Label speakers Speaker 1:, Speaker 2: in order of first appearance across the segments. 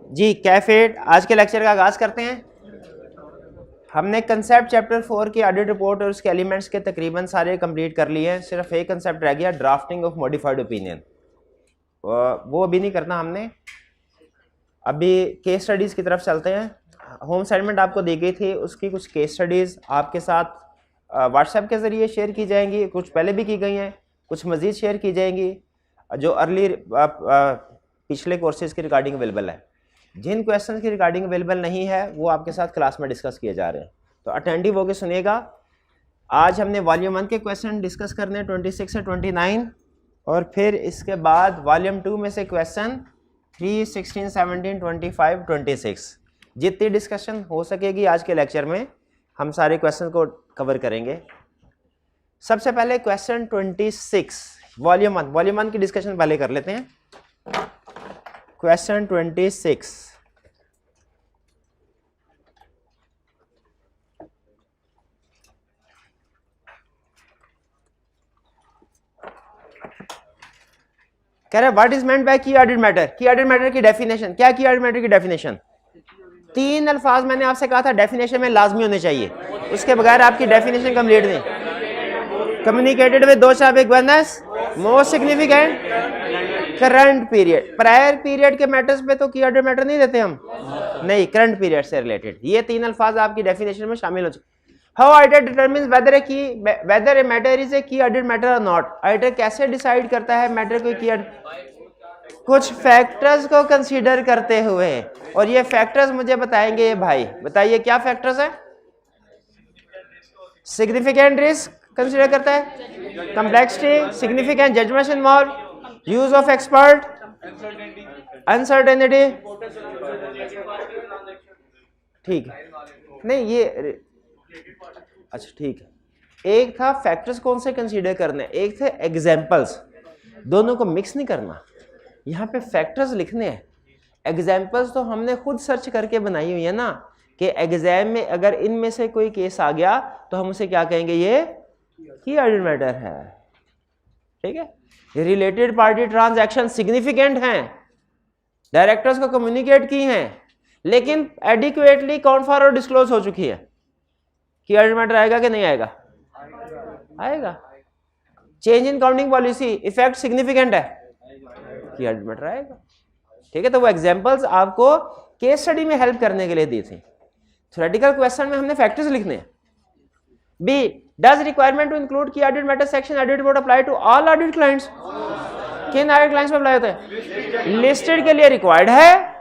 Speaker 1: जी कैफेट, आज के लेक्चर का आगाज करते हैं। हमने कंसेप्ट चैप्टर 4 की ऑडिट रिपोर्ट और उसके एलिमेंट्स के तकरीबन सारे कंप्लीट कर लिए हैं। सिर्फ एक कंसेप्ट रह गया, ड्राफ्टिंग ऑफ मॉडिफाइड ओपिनियन। वो अभी नहीं करना हमने। अभी केस स्टडीज़ की तरफ चलते हैं। होम असाइनमेंट आपको दी गई थी, उसकी कुछ केस स्टडीज़ आपके साथ व्हाट्सएप के ज़रिए शेयर की जाएंगी। कुछ पहले भी की गई हैं, कुछ मज़ीद शेयर की जाएंगी जो अर्ली पिछले कोर्सेज़ की रिगार्डिंग अवेलेबल है। जिन क्वेश्चन की रिगार्डिंग अवेलेबल नहीं है वो आपके साथ क्लास में डिस्कस किए जा रहे हैं, तो अटेंटिव होकर सुनिएगा। आज हमने वॉल्यूम 1 के क्वेश्चन डिस्कस करने 26 से 29, और फिर इसके बाद वॉल्यूम 2 में से क्वेश्चन 3, 16, 17, 25, 26। जितनी डिस्कशन हो सकेगी आज के लेक्चर में हम सारे क्वेश्चन को कवर करेंगे। सबसे पहले क्वेश्चन 26 वॉल्यूम 1 की डिस्कशन पहले कर लेते हैं। क्वेश्चन 26, कह रहे व्हाट इज मेंट बाय की ऑडिट मैटर। की ऑडिट मैटर की डेफिनेशन क्या? की ऑडिट मैटर की डेफिनेशन 3 अल्फाज मैंने आपसे कहा था डेफिनेशन में लाजमी होने चाहिए, उसके बगैर आपकी डेफिनेशन कंप्लीट नहीं। कम्युनिकेटेड विद दो साबिक ones, most significant, current period. Prior period के मैटर्स पे तो की ऑडिट मैटर नहीं देते हम, नहीं, करंट पीरियड से रिलेटेड। ये 3 अल्फाज आपकी डेफिनेशन में शामिल हो चुके। How auditor determines whether a matter is a key audit matter or not. Auditor कैसे डिसाइड करता है मैटर को की ऑडिट? कुछ फैक्टर्स को कंसीडर करते हुए, और ये फैक्टर्स मुझे बताएंगे ये भाई। बताइए क्या फैक्टर्स हैं? सिग्निफिकेंट रिस्क कंसीडर करता है, complexity, significant judgement involve, use of expert, uncertainty. ठीक है, नहीं ये अच्छा ठीक है। एक था फैक्टर्स कौन से कंसीडर करने, एक थे एग्जाम्पल्स। दोनों को मिक्स नहीं करना। यहाँ पे फैक्टर्स लिखने हैं, एग्जाम्पल्स तो हमने खुद सर्च करके बनाई हुई है ना, कि एग्जाम में अगर इनमें से कोई केस आ गया तो हम उसे क्या कहेंगे, ये की ऑडिट मैटर है। ठीक है। रिलेटेड पार्टी ट्रांजैक्शन सिग्निफिकेंट हैं, डायरेक्टर्स को कम्युनिकेट की हैं, लेकिन एडिक्वेटली काउंट फॉर और डिस्क्लोज हो चुकी है। की ऑडिट मैटर आएगा कि नहीं आएगा? आएगा। Change in counting policy effect significant है, की ऑडिट मैटर आएगा। ठीक है, तो वो एग्जांपल्स आपको केस स्टडी में हेल्प करने के लिए दी थी। थ्योरेटिकल क्वेश्चन में हमने फैक्टर्स लिखने हैं। B, does requirement to include key audit matter section audit report apply to all audit clients. किन ऑडिट क्लाइंट्स में अप्लाई होता है? लिस्टेड के लिए रिक्वायर्ड है,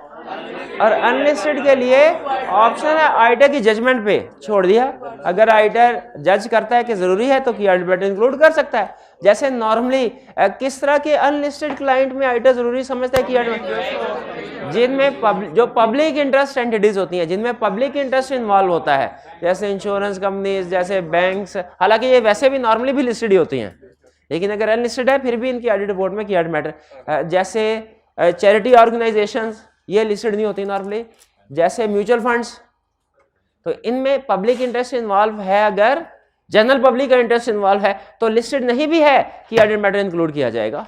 Speaker 1: और अनलिस्टेड के लिए ऑप्शन है। ऑडिटर की जजमेंट पे छोड़ दिया। अगर ऑडिटर जज करता है कि जरूरी है तो की ऑडिट मैटर इंक्लूड कर सकता है। जैसे नॉर्मली किस तरह के अनलिस्टेड क्लाइंट में ऑडिटर जरूरी समझता है की ऑडिट, जिनमें जो पब्लिक इंटरेस्ट एंटिटीज होती हैं, जिनमें पब्लिक इंटरेस्ट इन्वॉल्व होता है, जैसे इंश्योरेंस कंपनीज, जैसे बैंक्स। हालांकि ये वैसे भी नॉर्मली भी लिस्टेड ही होती हैं, लेकिन अगर अनलिस्टेड है फिर भी इनकी ऑडिट रिपोर्ट में की ऑडिट मैटर। जैसे चैरिटी ऑर्गेनाइजेशंस, ये लिस्टेड नहीं होती नॉर्मली। जैसे म्यूचुअल फंड्स, तो इनमें पब्लिक इंटरेस्ट इन्वॉल्व है, अगर जनरल पब्लिक का इंटरेस्ट इन्वॉल्व है तो लिस्टेड नहीं भी है कि ऑडिट मैटर इंक्लूड किया जाएगा।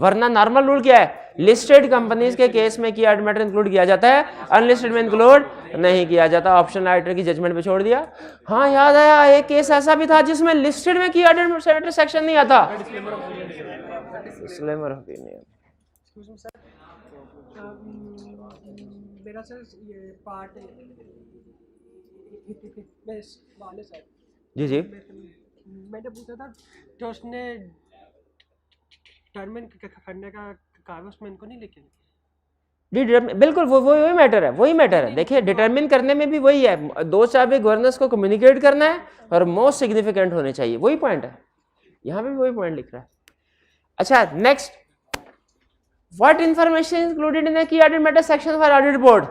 Speaker 1: वरना नॉर्मल रूल क्या है, लिस्टेड कंपनीज के केस में की ऑडिट मैटर इंक्लूड किया जाता है, अनलिस्टेड में इंक्लूड नहीं किया जाता। ऑप्शन ऑडिटर की जजमेंट पे छोड़ दिया। हाँ याद आया, एक केस ऐसा भी था जिसमें लिस्टेड में की ऑडिट मैटर सेक्शन नहीं आता। Disclaimer opinion.
Speaker 2: मेरा सर ये पार्ट वाले सर
Speaker 1: जी जी,
Speaker 2: मैंने पूछा था जो उसने टर्मिन करने का कागज उसमें इनको नहीं लिखे।
Speaker 1: जी बिल्कुल, वो वही मैटर है, वही मैटर है। देखिए डिटरमिन करने में भी वही है, दो चाबी गवर्नेंस को कम्युनिकेट करना है और मोस्ट सिग्निफिकेंट होने चाहिए, वही पॉइंट है। यहाँ पे भी वही पॉइंट लिख रहा है। अच्छा next, what information included in key audit matter section for audit report.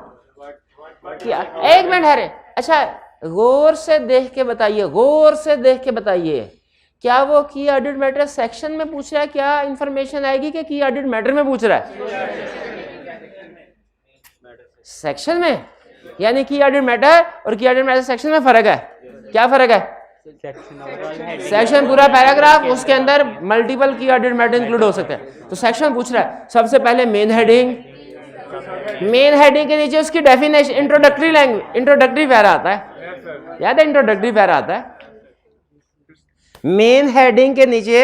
Speaker 1: एक मिनट है रे, अच्छा गौर से देख के बताइए, गौर से देख के बताइए, क्या वो की ऑडिट मैटर सेक्शन में पूछ रहा है, क्या इंफॉर्मेशन आएगी कि की ऑडिट मैटर में पूछ रहा है? सेक्शन में, यानी की ऑडिट मैटर और की ऑडिट मैटर सेक्शन में फर्क है। क्या फर्क है? सेक्शन पूरा पैराग्राफ, उसके अंदर मल्टीपल की ऑडिट मैटर इंक्लूड हो सकते हैं। तो सेक्शन पूछ रहा है सबसे पहले मेन हेडिंग, मेन हेडिंग के नीचे उसकी definition, introductory language, introductory para आता है, याद है इंट्रोडक्टरी पैरा आता है। मेन हेडिंग के नीचे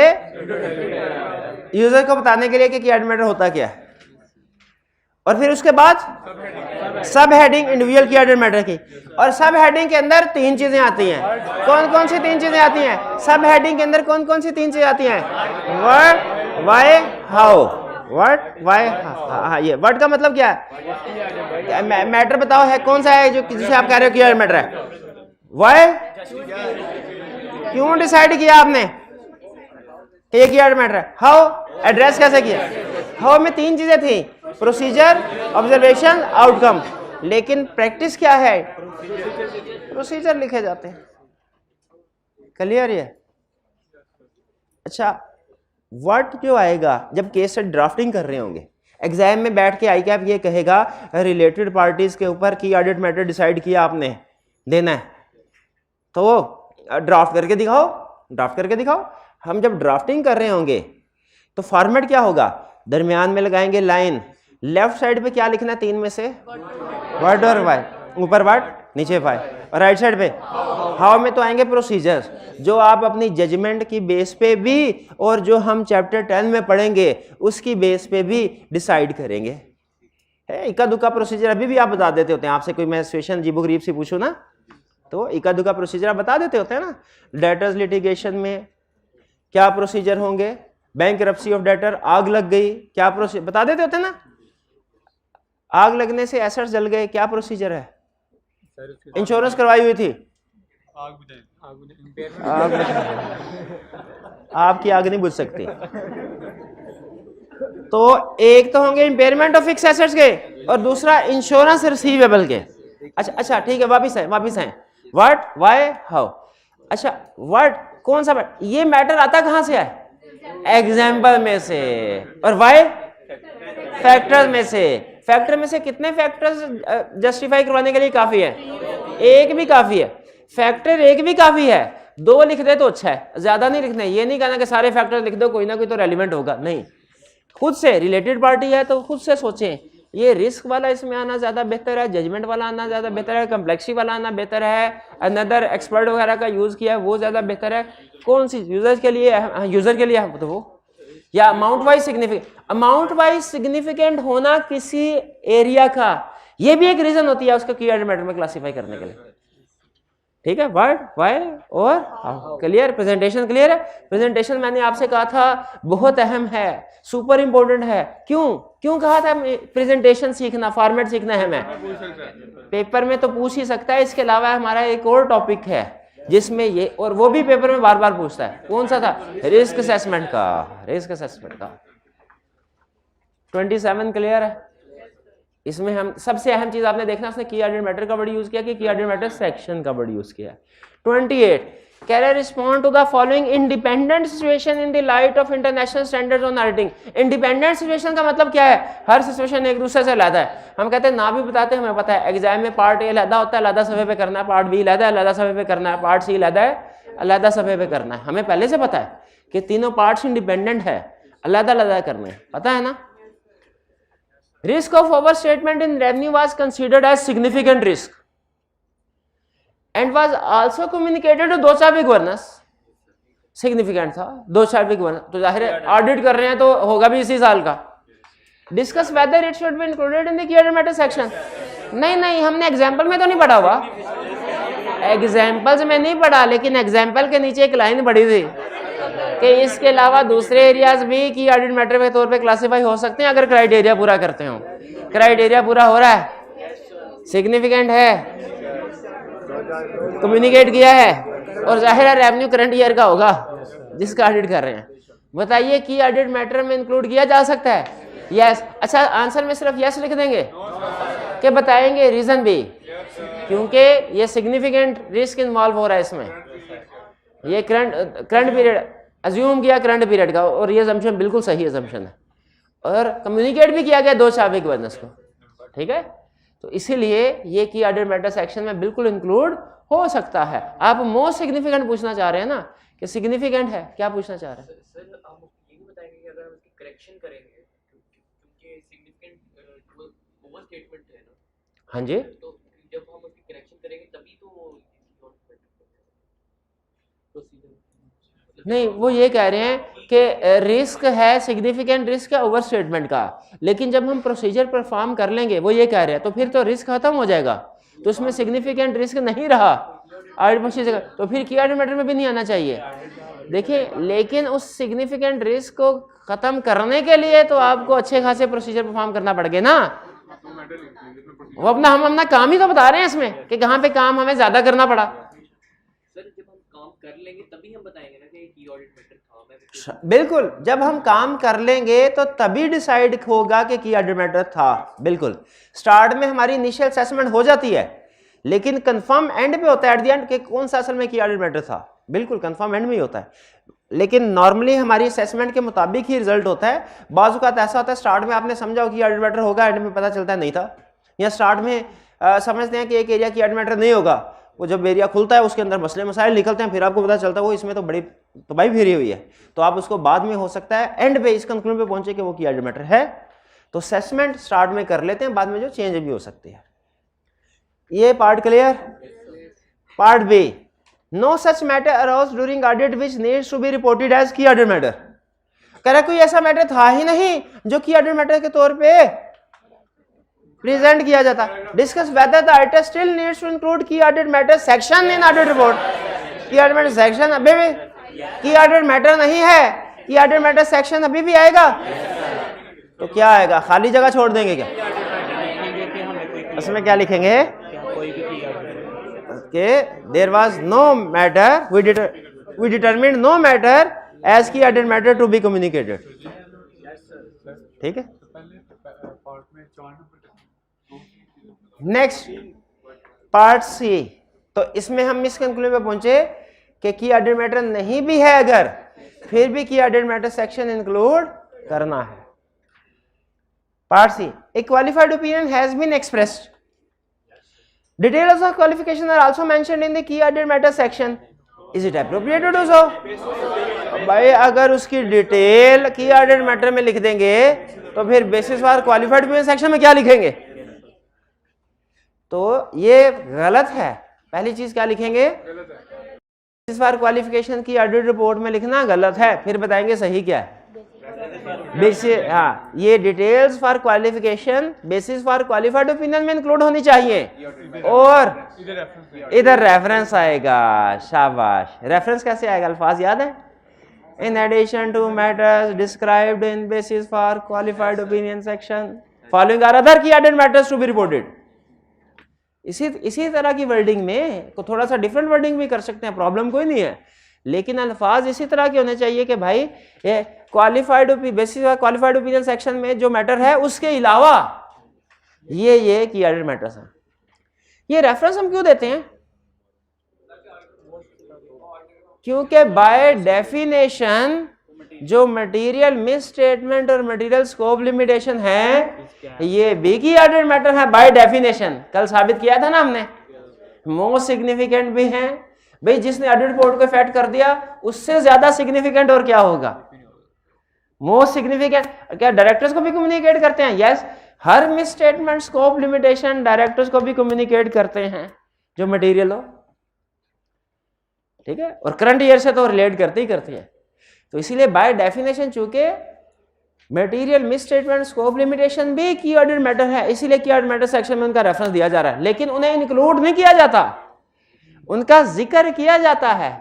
Speaker 1: यूजर को बताने के लिए कि कीवर्ड मैटर होता क्या है, और फिर उसके बाद सब हेडिंग इंडिविजुअल कीवर्ड मैटर की, और सब हेडिंग के अंदर 3 चीजें आती हैं। कौन कौन सी 3 चीजें आती हैं सब हेडिंग के अंदर? कौन कौन सी 3 चीजें आती हैं? Word, why, how. Word, why, हाँ, ये वर्ड का मतलब क्या है? मैटर बताओ है कौन सा है जो जिसे आप कह रहे हो कीवर्ड मैटर है? व्हाई, क्यों डिसाइड किया आपने कि ये कीवर्ड मैटर है? हाउ, एड्रेस कैसे किया? हाउ में 3 चीजें थी, प्रोसीजर, ऑब्जर्वेशन, आउटकम। लेकिन प्रैक्टिस क्या है? प्रोसीजर लिखे जाते हैं। क्लियर है? अच्छा, वर्ड क्यों आएगा जब केस से ड्राफ्टिंग कर रहे होंगे? एग्जाम में बैठ के आईकैप ये कहेगा रिलेटेड पार्टीज के ऊपर की ऑडिट मैटर डिसाइड किया आपने देना है, तो वो ड्राफ्ट करके दिखाओ, ड्राफ्ट करके दिखाओ। हम जब ड्राफ्टिंग कर रहे होंगे तो फॉर्मेट क्या होगा? दरमियान में लगाएंगे लाइन, लेफ्ट साइड पे क्या लिखना है 3 में से? वर्ड और वाई, ऊपर वर्ड नीचे वाई, और राइट साइड पे हाउ में तो आएंगे प्रोसीजर्स, जो आप अपनी जजमेंट की बेस पे भी और जो हम चैप्टर 10 में पढ़ेंगे उसकी बेस पे भी डिसाइड करेंगे। है इक्का दुक्का प्रोसीजर अभी भी आप बता देते होते हैं। आपसे कोई मैं सिचुएशन अजीबो गरीब से पूछूं ना तो इक्का दुक्का प्रोसीजर आप बता देते होते हैं ना। डेटर्स लिटिगेशन में क्या प्रोसीजर होंगे? बैंकरप्सी ऑफ डेटर, आग लग गई, क्या प्रोसीजर बता देते होते हैं ना। आग लगने से एसेट्स जल गए, क्या प्रोसीजर है? इंश्योरेंस करवाई हुई थी, आग आपकी आग नहीं बुझ सकती। तो एक तो होंगे इंपेयरमेंट ऑफ फिक्स एसेट्स के और दूसरा इंश्योरेंस रिसीवेबल के। अच्छा ठीक है, वापिस आए व्हाट, व्हाई, हाउ। अच्छा व्हाट कौन सा मैटर? ये मैटर आता कहां से है? एग्जाम्पल में से। और व्हाई? फैक्टर में से। फैक्टर में से कितने फैक्टर्स जस्टिफाई करवाने के लिए काफी है? एक भी काफी है। फैक्टर एक भी काफी है, 2 लिख दे तो अच्छा है, ज्यादा नहीं लिखना है। ये नहीं कहना कि सारे फैक्टर लिख दो, कोई ना कोई तो रेलिवेंट होगा, नहीं। खुद से रिलेटेड पार्टी है तो खुद से सोचें, ये रिस्क वाला इसमें आना ज्यादा बेहतर है, जजमेंट वाला आना ज्यादा बेहतर है, कम्प्लेक्सिटी वाला आना बेहतर है, अनदर एक्सपर्ट वगैरह का यूज किया है वो ज्यादा बेहतर है, कौन सी यूजर के लिए है तो वो, या amount wise significant. Amount wise significant होना किसी एरिया का, ये भी एक रीजन होती है उसको कीवर्ड मैटर में क्लासिफाई करने के लिए। ठीक है, वर्ड, व्हाई और हाउ। क्लियर? प्रेजेंटेशन क्लियर है? प्रेजेंटेशन मैंने आपसे कहा था बहुत अहम है, सुपर इंपॉर्टेंट है। क्यों कहा था? प्रेजेंटेशन सीखना, फॉर्मेट सीखना है। मैं पेपर में तो पूछ ही सकता है, इसके अलावा हमारा एक और टॉपिक है जिसमें ये, और वो भी पेपर में बार बार पूछता है। कौन सा था? रिस्क असेसमेंट का। रिस्क असेसमेंट का 27 क्लियर है? इसमें हम सबसे अहम चीज आपने देखना, उसने कीवर्ड मैटर का वर्ड यूज किया कि कीवर्ड मैटर सेक्शन का वर्ड यूज किया। 28 can I respond to the following independent situation in the light of international standards on auditing. Independent situation का मतलब क्या है? हर सिचुएशन एक दूसरे से अलग है। हम कहते हैं ना भी बताते हैं, हमें पता है एग्जाम में पार्ट ए अलग होता है, अलग समय पे करना है, पार्ट बी अलग समय पे करना है, पार्ट सी अलग समय पे करना है। हमें पहले से पता है कि तीनों पार्ट्स इंडिपेंडेंट है, अलग करने हैं, पता है ना। Risk of overstatement in revenue was considered as significant risk and was also communicated to 2-4 big governors। Significant था 2-4 बिग गवर्नर, तो जाहिर है ऑडिट कर रहे हैं तो होगा भी इसी साल का। Discuss whether it should be included in the keyword matter section. नहीं, हमने एग्जाम्पल में तो नहीं पढ़ा हुआ, एग्जाम्पल्स में नहीं पढ़ा, लेकिन एग्जाम्पल के नीचे एक लाइन पढ़ी थी कि इसके अलावा दूसरे एरियाज भी की ऑडिट मैटर के तौर पे क्लासिफाई हो सकते हैं अगर क्राइटेरिया पूरा करते हो। क्राइटेरिया पूरा हो रहा है, सिग्निफिकेंट है, कम्युनिकेट किया है, और जाहिर है रेवेन्यू करंट ईयर का होगा जिसका ऑडिट कर रहे हैं। बताइए की ऑडिट मैटर में इंक्लूड किया जा सकता है? यस। अच्छा, आंसर में सिर्फ यस लिख देंगे कि बताएंगे रीजन भी, क्योंकि ये सिग्निफिकेंट रिस्क इन्वॉल्व हो रहा है इसमें। ये करंट पीरियड अज्यूम किया, करंट पीरियड का, और ये असम्पशन बिल्कुल सही असम्पशन है, और कम्युनिकेट भी किया गया 2-4 बिग गवर्नर्स को। ठीक है, तो इसीलिए ये की ऑडिट मैटर सेक्शन में बिल्कुल इंक्लूड हो सकता है। आप मोस्ट सिग्निफिकेंट पूछना चाह रहे हैं ना कि सिग्निफिकेंट है, क्या पूछना चाह रहे हैं?
Speaker 3: सर हम ये भी बताएंगे कि अगर हम इसकी करेक्शन करेंगे, क्योंकि सिग्निफिकेंट
Speaker 1: हाँ जी,
Speaker 3: तो जब हम उसकी करेक्शन करेंगे तभी तो
Speaker 1: नहीं वो ये कह रहे हैं कि रिस्क है, सिग्निफिकेंट रिस्क है ओवर स्टेटमेंट का, लेकिन जब हम प्रोसीजर परफॉर्म कर लेंगे, वो ये कह रहे हैं, तो फिर तो रिस्क खत्म हो जाएगा, तो उसमें सिग्निफिकेंट रिस्क नहीं रहा आउट प्रोसीजर, तो फिर की आर्डर मैटर में भी नहीं आना चाहिए। देखिए, लेकिन उस सिग्निफिकेंट रिस्क को खत्म करने के लिए तो आपको अच्छे खासे प्रोसीजर परफॉर्म करना पड़ेगा ना। वो हम अपना काम ही तो बता रहे हैं इसमें कि कहाँ पे काम हमें ज्यादा करना पड़ा।
Speaker 3: सर जब हम काम कर लेंगे तभी हम बताएंगे ना कि की ऑडिट मैटर था। मैं
Speaker 1: बिल्कुल, जब हम काम कर लेंगे तो तभी डिसाइड होगा कि की ऑडिट मैटर था। बिल्कुल, स्टार्ट में हमारी इनिशियल असेसमेंट हो जाती है, लेकिन कंफर्म एंड पे होता है एट द एंड कि कौन सा असल में की ऑडिट मैटर था। बिल्कुल कंफर्म एंड में ही होता है, लेकिन नॉर्मली हमारी असेसमेंट के मुताबिक ही रिजल्ट होता है। बाज़ औक़ात ऐसा होता है स्टार्ट में आपने समझा हो कि ऑडिट मैटर होगा, एंड में पता चलता है नहीं था, या स्टार्ट में समझते हैं कि एक एरिया की ऑडिट मैटर नहीं होगा, वो जब एरिया खुलता है उसके अंदर मसले मसाइल निकलते हैं, फिर आपको पता चलता है वो इसमें तो बड़ी तबाही फेरी हुई है, तो आप उसको बाद में हो सकता है एंड पे इस कंक्लूजन पे पहुंचे कि वो की ऑडिट मैटर है। तो असेसमेंट स्टार्ट में कर लेते हैं, बाद में जो चेंज भी हो सकती है। ये part clear. Part B, no such matter arouse during audit which needs to be reported as key audit matter. कह रहा कोई ऐसा मैटर था ही नहीं जो की ऑडिट मैटर के तौर पे प्रेजेंट किया जाता। Discuss whether the item still needs to include key audit matter section in audit report. Key audit matter section अभी भी की ऑडिट मैटर नहीं है, की ऑडिट मैटर सेक्शन अभी भी आएगा, तो क्या आएगा, खाली जगह छोड़ देंगे क्या? उसमें क्या लिखेंगे कि there was no matter, we determined no matter as key audit matter to be communicated. ठीक है, नेक्स्ट पार्ट सी। तो इसमें हम इस कंक्लूजन पे पहुंचे कि की ऑडिट मैटर नहीं भी है अगर, फिर भी की ऑडिट मैटर सेक्शन इंक्लूड करना है। Part C, a qualified opinion has been expressed, details of qualification are also mentioned in the key audit matter section, is it appropriate to do so? भाई अगर उसकी डिटेल की audit matter में लिख देंगे तो फिर basis for qualified opinion section में क्या लिखेंगे? तो ये गलत है। पहली चीज क्या लिखेंगे, बेसिस फॉर क्वालिफिकेशन की ऑडिट रिपोर्ट में लिखना गलत है, फिर बताएंगे सही क्या है। बेसिस, हाँ, ये details for qualification basis for qualified opinion में इंक्लूड होनी चाहिए, और इधर रेफरेंस आएगा। शाबाश, रेफरेंस कैसे आएगा, अल्फाज याद है? In addition to matters described in basis for qualified opinion section following are other key audit matters to be reported. इसी तरह की वर्डिंग में को थोड़ा सा डिफरेंट वर्डिंग भी कर सकते हैं, प्रॉब्लम कोई नहीं है, लेकिन अल्फाज इसी तरह के होने चाहिए कि भाई ये qualified basis for qualified opinion section में जो मैटर है उसके अलावा ये की ऑडिट मैटर्स हैं। ये रेफरेंस हम क्यों देते हैं? क्योंकि बाय डेफिनेशन जो मटेरियल मिस स्टेटमेंट और मटेरियल स्कोप लिमिटेशन है, ये भी की ऑडिट मैटर है बाय डेफिनेशन। कल साबित किया था ना हमने, मोस्ट सिग्निफिकेंट भी हैं। भाई जिसने ऑडिट रिपोर्ट को इफेक्ट कर दिया उससे ज्यादा सिग्निफिकेंट और क्या होगा, मोस्ट सिग्निफिकेंट। क्या डायरेक्टर्स को भी कम्युनिकेट करते हैं? यस, हर misstatement scope limitation directors को भी कम्युनिकेट करते हैं जो मटेरियल हो, ठीक है, और करंट ईयर से तो रिलेट करते ही करते हैं। तो इसीलिए बाय डेफिनेशन चूंकि material miss statement scope limitation भी की ऑडिट मैटर है, इसीलिए की ऑडिट मैटर सेक्शन में उनका रेफरेंस दिया जा रहा है, लेकिन उन्हें इंक्लूड नहीं किया जाता, उनका जिक्र किया जाता है,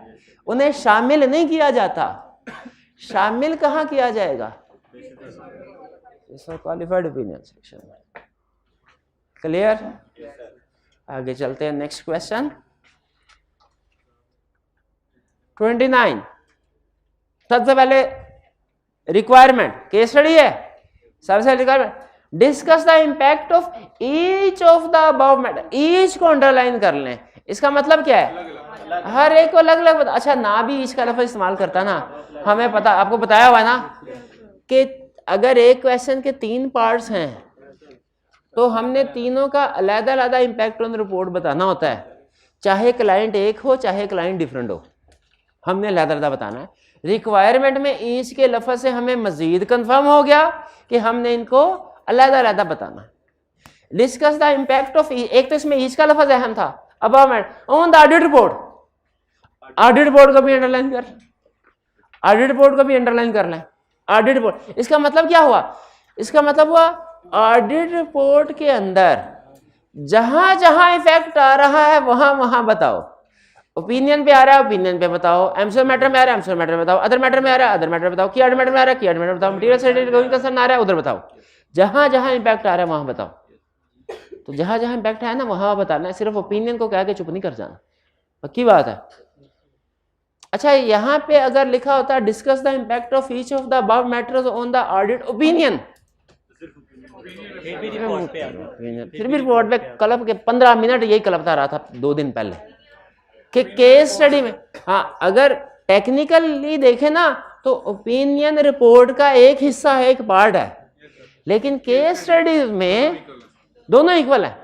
Speaker 1: उन्हें शामिल नहीं किया जाता। शामिल कहां किया जाएगा? क्वालिफाइड ओपिनियन सेक्शन में। क्लियर? आगे चलते हैं, नेक्स्ट क्वेश्चन 29। सबसे पहले रिक्वायरमेंट, केस स्टडी है। सबसे requirement, discuss the impact of each of the above matter. Each को अंडरलाइन कर लें। इसका मतलब क्या है? हर एक को अलग अलग। अच्छा, ना भी ईच का लफ्ज़ इस्तेमाल करता ना, हमें पता, आपको बताया हुआ है ना कि अगर एक क्वेश्चन के 3 पार्ट्स हैं तो हमने तीनों का अलग अलग इंपैक्ट ऑन रिपोर्ट बताना होता है, चाहे क्लाइंट एक हो चाहे क्लाइंट डिफरेंट हो, हमने अलग अलग बताना है। रिक्वायरमेंट में ईच के लफ्ज़ से हमें मजीद कंफर्म हो गया कि हमने इनको अलग अलग बताना है। डिस्कस द इम्पैक्ट ऑफ, एक तो इसमें ईच का लफ्ज अहम था, about on the audit report, audit report को भी अंडरलाइन कर, ऑडिट रिपोर्ट को भी अंडरलाइन कर लें। ऑडिट रिपोर्ट, इसका मतलब क्या हुआ, इसका मतलब हुआ ऑडिट रिपोर्ट के अंदर जहां जहां इफेक्ट आ रहा है वहां वहां बताओ। ओपिनियन पे आ रहा है ओपिनियन पे बताओ, एमसीओ मैटर में आ रहा है एमसीओ मैटर में बताओ, अदर मैटर में आ रहा है अदर मैटर बताओ, की ऑडिट मैटर में आ रहा है की ऑडिट मैटर बताओ, मटीरियल सर्टिफिकेट गोइंग कंसर्न आ रहा है उधर बताओ, जहां जहां इम्पैक्ट आ रहा है वहां बताओ। तो जहां जहां इम्पैक्ट है ना वहां बताना है, सिर्फ ओपिनियन को कह के चुप नहीं कर जाना, पक्की बात है। अच्छा, यहाँ पे अगर लिखा होता है discuss the impact of each of the above matters on the audit opinion, फिर भी रिपोर्ट पे कलब के 15 मिनट यही कलपता रहा था 2 दिन पहले कि केस स्टडी में। हाँ, अगर टेक्निकली देखें ना तो ओपिनियन रिपोर्ट का एक हिस्सा है, एक पार्ट है, लेकिन केस स्टडी में दोनों इक्वल है।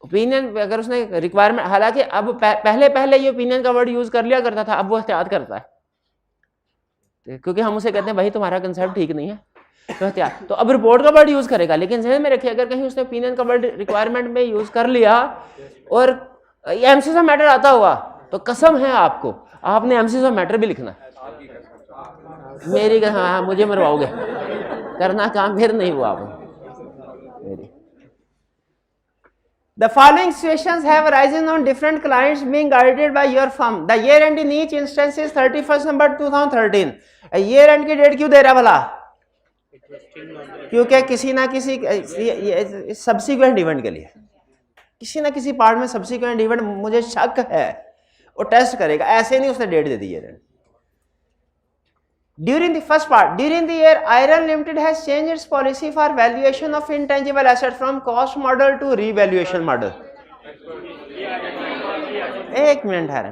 Speaker 1: ओपिनियन अगर उसने रिक्वायरमेंट, हालांकि अब पहले ये ओपिनियन का वर्ड यूज कर लिया करता था, अब वो एहतियात करता है क्योंकि हम उसे कहते हैं भाई तुम्हारा कंसेप्ट ठीक नहीं है, तो एहतियात, तो अब रिपोर्ट का वर्ड यूज करेगा। लेकिन ज़हन में रखिए अगर कहीं उसने ओपिनियन का वर्ड रिक्वायरमेंट में यूज कर लिया और एमसीओ मैटर आता हुआ तो कसम है आपको, आपने एमसीओ मैटर भी लिखना। मेरी हाँ मुझे मरवाओगे, करना काम फिर नहीं हुआ। The following situations have arisen on different clients being audited by your firm. The year end in each instance is 31st December 2013. Year end की डेट क्यों दे रहा भला? क्योंकि किसी ना किसी सब्सिक्वेंट इवेंट के लिए, किसी ना किसी पार्ट में सब्सिक्वेंट इवेंट मुझे शक है वो टेस्ट करेगा, ऐसे नहीं उसने डेट दे दी है। During the first part, during the year, Iron Limited has changed its policy for valuation of intangible assets from cost model to revaluation model. एक मिनट है।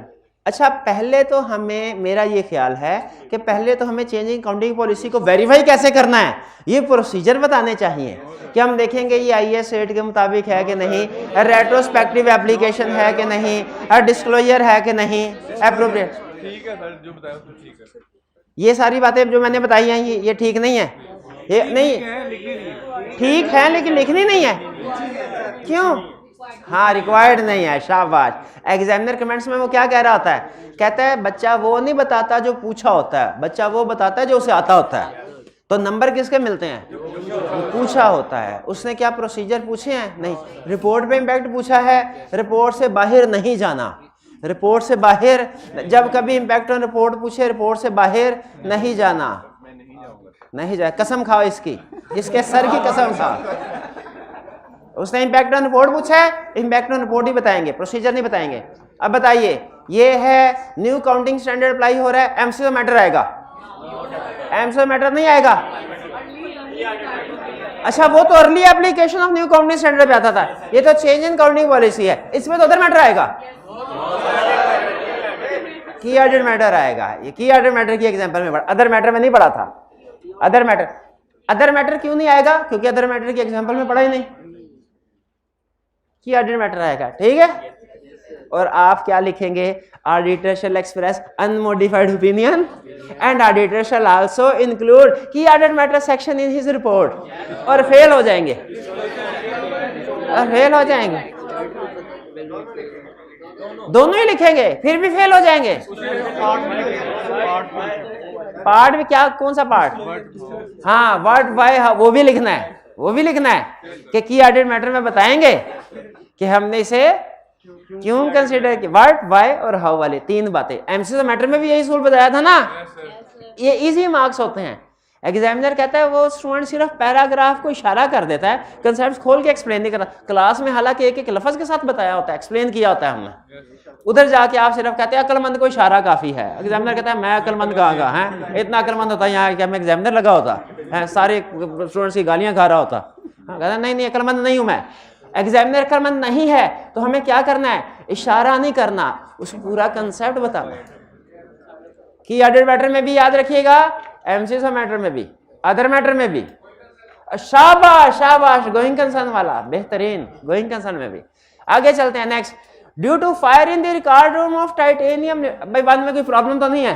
Speaker 1: अच्छा, पहले तो हमें, मेरा ये ख्याल है कि पहले तो हमें चेंजिंग काउंटिंग पॉलिसी को वेरीफाई कैसे करना है ये प्रोसीजर बताने चाहिए कि हम देखेंगे ये IAS 8 के मुताबिक है कि नहीं, रेट्रोस्पेक्टिव एप्लीकेशन है कि नहीं, डिस्क्लोजर है कि नहीं, एप्रोप्रिएट।
Speaker 4: ठीक है सर, जो बताया तो ठीक है।
Speaker 1: ये सारी बातें जो मैंने बताई हैं ये ठीक नहीं है, ये नहीं ठीक है लेकिन लिखनी नहीं है। क्यों? हाँ, रिक्वायर्ड नहीं है, शाबाश। एग्जामिनर कमेंट्स में वो क्या कह रहा होता है, कहता है बच्चा वो नहीं बताता जो पूछा होता है, बच्चा वो बताता है जो उसे आता होता है। तो नंबर किसके मिलते हैं? पूछा होता है। उसने क्या प्रोसीजर पूछे हैं? नहीं। रिपोर्ट पे इम्पैक्ट पूछा है, रिपोर्ट से बाहर नहीं जाना, रिपोर्ट से बाहर, जब कभी इम्पैक्ट ऑन रिपोर्ट पूछे रिपोर्ट से बाहर नहीं जाना, नहीं जाए। कसम खाओ इसकी, इसके सर की कसम खाओ। उसने इम्पैक्ट ऑन रिपोर्ट पूछा है, इम्पैक्ट ऑन रिपोर्ट ही बताएंगे, प्रोसीजर नहीं बताएंगे। अब बताइए, ये है न्यू काउंटिंग स्टैंडर्ड अप्लाई हो रहा है, एमसीओ मैटर आएगा? एमसीओ मैटर नहीं आएगा। अच्छा, वो तो early application of new counting standard पे आता था, ये तो चेंज इन काउंटिंग पॉलिसी है, इसमें तो अदर मैटर आएगा, की ऑडिट मैटर आएगा। ये की ऑडिट मैटर की एग्जांपल में पढ़ा, अदर मैटर में नहीं पढ़ा था। अदर मैटर क्यों नहीं आएगा? क्योंकि अदर मैटर की एग्जांपल में पढ़ा ही नहीं, की ऑडिट मैटर आएगा, ठीक है। और आप क्या लिखेंगे? Auditor shall express unmodified opinion and auditor shall also include key audit matter section in his report. और फेल हो जाएंगे, और फेल हो जाएंगे, दोनों ही लिखेंगे फिर भी फेल हो जाएंगे। पार्ट में क्या, कौन सा पार्ट? हाँ, व्हाट वाई, वो भी लिखना है, वो भी लिखना है कि की ऑडिट मैटर में बताएंगे कि हमने इसे क्यों कंसीडर किया, व्हाट वाई और हाउ वाले 3 बातें। एमसीओ मैटर में भी यही सूल बताया था ना, ये इजी मार्क्स होते हैं। एग्जामिनर कहता है वो स्टूडेंट सिर्फ पैराग्राफ को इशारा कर देता है, कंसेप्ट खोल के एक्सप्लेन नहीं करता। क्लास में हालांकि एक एक लफ्ज के साथ बताया होता है, एक्सप्लेन किया होता है हमने, उधर जाके आप सिर्फ कहते हैं अक्लमंद को इशारा काफी है। एग्जामिनर कहता है मैं अक्लमंद कहाँ है, इतना अक्लमंद होता है यहाँ क्या मैं एग्जामिनर लगा होता है, सारे स्टूडेंट्स की गालियां खा रहा होता। कहता है नहीं अक्लमंद नहीं हूं मैं। एग्जामिनर अक्लमंद नहीं है तो हमें क्या करना है? इशारा नहीं करना, उस पूरा कंसेप्ट बताना। की ऑडिट मैटर में भी याद रखिएगा, एमसीओ मैटर में भी, अदर मैटर में भी। शाबाश शाबाश, गोइंग कंसर्न वाला बेहतरीन, गोइंग कंसर्न में भी। आगे चलते हैं, next. Due to fire in the record room of titanium. भाई 1 में कोई प्रॉब्लम तो नहीं है?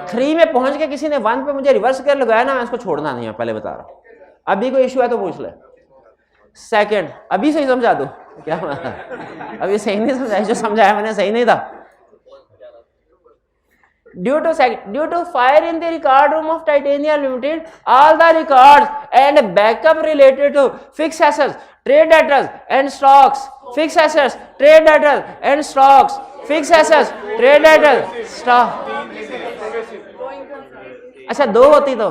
Speaker 1: 3 में पहुंच के किसी ने 1 पे मुझे रिवर्स कर लगाया ना, मैं इसको छोड़ना नहीं है, पहले बता रहा हूं। अभी कोई इशू है तो पूछ ले। सेकंड, अभी सही समझा दो क्या मतलब? अभी सही नहीं समझाया, जो समझाया मैंने सही नहीं था। Due to fire in the record room of Titania Limited, all the records and backup related to fixed assets, trade debtors and stocks, fixed assets, trade debtors and stocks, fixed assets, trade debtors, stock। अच्छा दो होती तो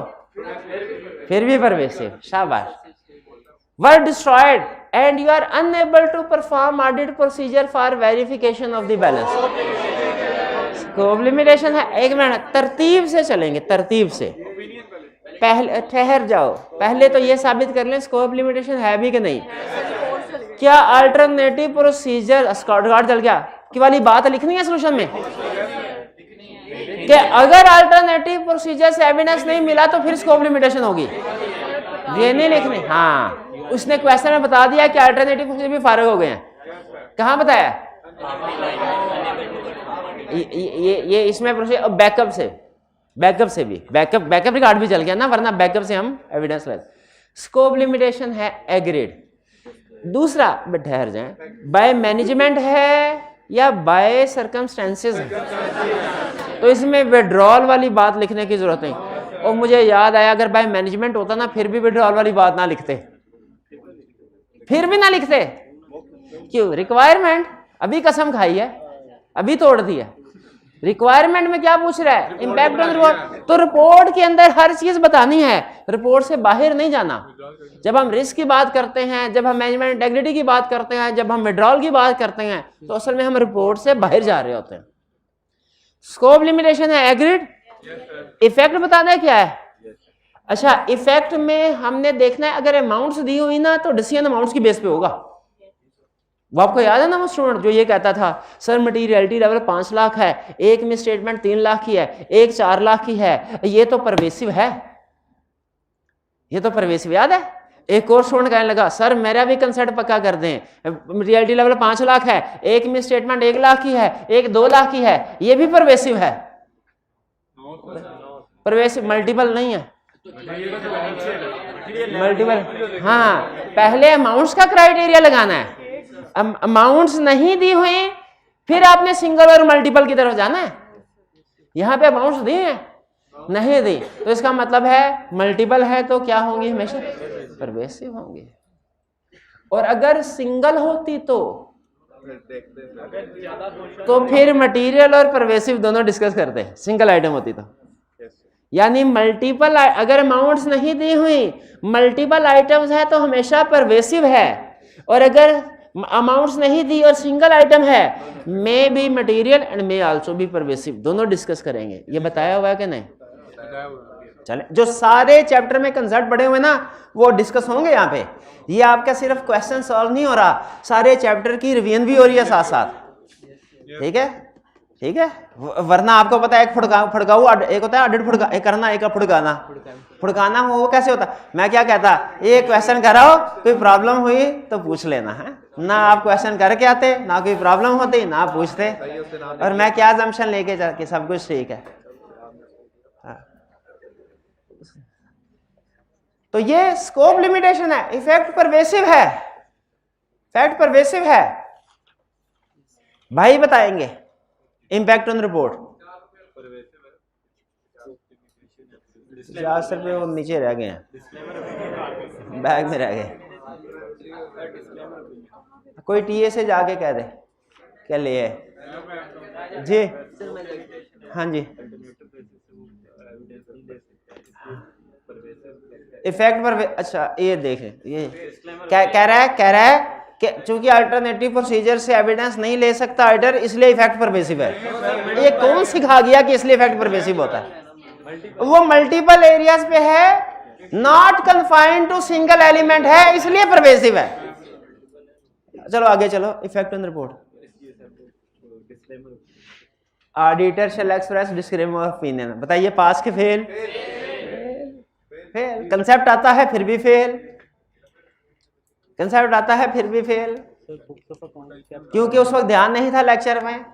Speaker 1: फिर भी pervasive, शाबाश। Were destroyed and you are unable to perform audit procedure for verification of the balance। Scope limitation है, एक minute तरतीब से चलेंगे, तरतीब से। पहले ठहर जाओ, पहले तो ये साबित कर लें स्कोप लिमिटेशन है भी कि नहीं। क्या अल्टरनेटिव प्रोसीजर स्कॉट गार्ड चल गया की वाली बात लिखनी है सोल्यूशन में कि अगर अल्टरनेटिव प्रोसीजर से एविडेंस नहीं मिला तो फिर स्कोप लिमिटेशन होगी, ये नहीं लिखनी। हाँ, उसने क्वेश्चन में बता दिया कि अल्टरनेटिव प्रोसीजर भी फारग हो गए हैं। कहाँ बताया? ये इसमें प्रोसीजर बैकअप से भी बैकअप रिकॉर्ड भी चल गया ना, वरना बैकअप से हम एविडेंस ले। स्कोप लिमिटेशन है एग्रीड। दूसरा ठहर जाए, बाय मैनेजमेंट है या बाय सर्कमस्टेंसेस है, तो इसमें विड्रॉल वाली बात लिखने की जरूरत नहीं। और मुझे याद आया, अगर बाय मैनेजमेंट होता ना फिर भी विड्रॉल वाली बात ना लिखते, फिर भी ना लिखते। क्यों? रिक्वायरमेंट अभी कसम खाई है, अभी तोड़ दी है। रिक्वायरमेंट में क्या पूछ रहा है? Impact on report. तो रिपोर्ट के अंदर हर चीज बतानी है, रिपोर्ट से बाहर नहीं जाना। जब हम रिस्क की बात करते हैं, जब हम मैनेजमेंट इंटेग्रिटी की बात करते हैं, जब हम विड्रॉल की बात करते हैं, तो असल में हम रिपोर्ट से बाहर जा रहे होते हैं। स्कोप लिमिटेशन है एग्रीड। इफेक्ट बताना है क्या है? अच्छा, इफेक्ट में हमने देखना है अगर अमाउंट्स दी हुई ना तो डिसीजन अमाउंट्स की बेस पे होगा। वो आपको याद है ना वो स्टूडेंट जो ये कहता था सर मटीरियलिटी लेवल 5 लाख है, एक में स्टेटमेंट 3 लाख की है, एक 4 लाख की है, ये तो परवेसिव है, ये तो परवेसिव। याद है? एक और स्टूडेंट कहने लगा सर मेरा भी कंसेप्ट पक्का कर दें, मटीरियलिटी लेवल 5 लाख है, एक में स्टेटमेंट 1 लाख की है, एक 2 लाख की है, ये भी परवेसिव है। परवेसिव मल्टीपल नहीं है, मल्टीपल। हाँ, पहले अमाउंट्स का क्राइटेरिया लगाना है। अमाउंट्स नहीं दी हुई फिर आपने सिंगल और मल्टीपल की तरफ जाना है। यहां पे अमाउंट्स दी हैं, नहीं दी, तो इसका मतलब है मल्टीपल है तो क्या होंगी? हमेशा परवेसिव होंगी। और अगर सिंगल होती तो फिर मटेरियल और परवेसिव दोनों डिस्कस करते हैं, सिंगल आइटम होती तो। यानी मल्टीपल, अगर अमाउंट्स नहीं दी हुई, मल्टीपल आइटम्स है तो हमेशा परवेसिव है। और अगर अमाउंट्स नहीं दी और सिंगल आइटम है, may be material and may also be pervasive, दोनों डिस्कस करेंगे। ये बताया हुआ है कि नहीं? चले, जो सारे चैप्टर में कंसेप्ट पढ़े हुए ना वो डिस्कस होंगे यहाँ पे। ये आपका सिर्फ क्वेश्चन सॉल्व नहीं हो रहा, सारे चैप्टर की रिवीजन भी हो रही है साथ साथ। ठीक है, ठीक है। वरना आपको पता है एक फुड़काऊ एक होता है ऑडिट एक करना, एक फुड़काना वो कैसे होता? मैं क्या कहता, ये क्वेश्चन कराओ, कोई प्रॉब्लम हुई तो पूछ लेना है ना। आप क्वेश्चन करके आते, ना कोई प्रॉब्लम होती, ना पूछते, और मैं क्या असम्पशन लेके जाके सब कुछ ठीक है। तो ये स्कोप लिमिटेशन है। इफेक्ट परवेसिव है, फैक्ट परवेसिव है। भाई बताएंगे इम्पैक्ट ऑन रिपोर्ट। 50 रुपये वो नीचे रह गए हैं, बैग में रह गए। कोई टीए से जाके कह दे क्या ले है जी। हाँ जी, इफेक्ट पर। अच्छा ये देखें, ये कह रहा है कि चूंकि अल्टरनेटिव प्रोसीजर से एविडेंस नहीं ले सकता ऑडिटर, इसलिए इफेक्ट परवेसिव है। ये कौन सिखा गया कि इसलिए इफेक्ट परवेसिव होता है? वो मल्टीपल एरियाज पे है, not confined to single element है, इसलिए परवेसिव है। चलो आगे चलो। Effect on report. Auditor shall express disclaimer of opinion. बताइए पास के फेल? फेल। कंसेप्ट आता है फिर भी फेल, कंसेप्ट आता है फिर भी फेल, क्योंकि उस वक्त ध्यान नहीं था लेक्चर में।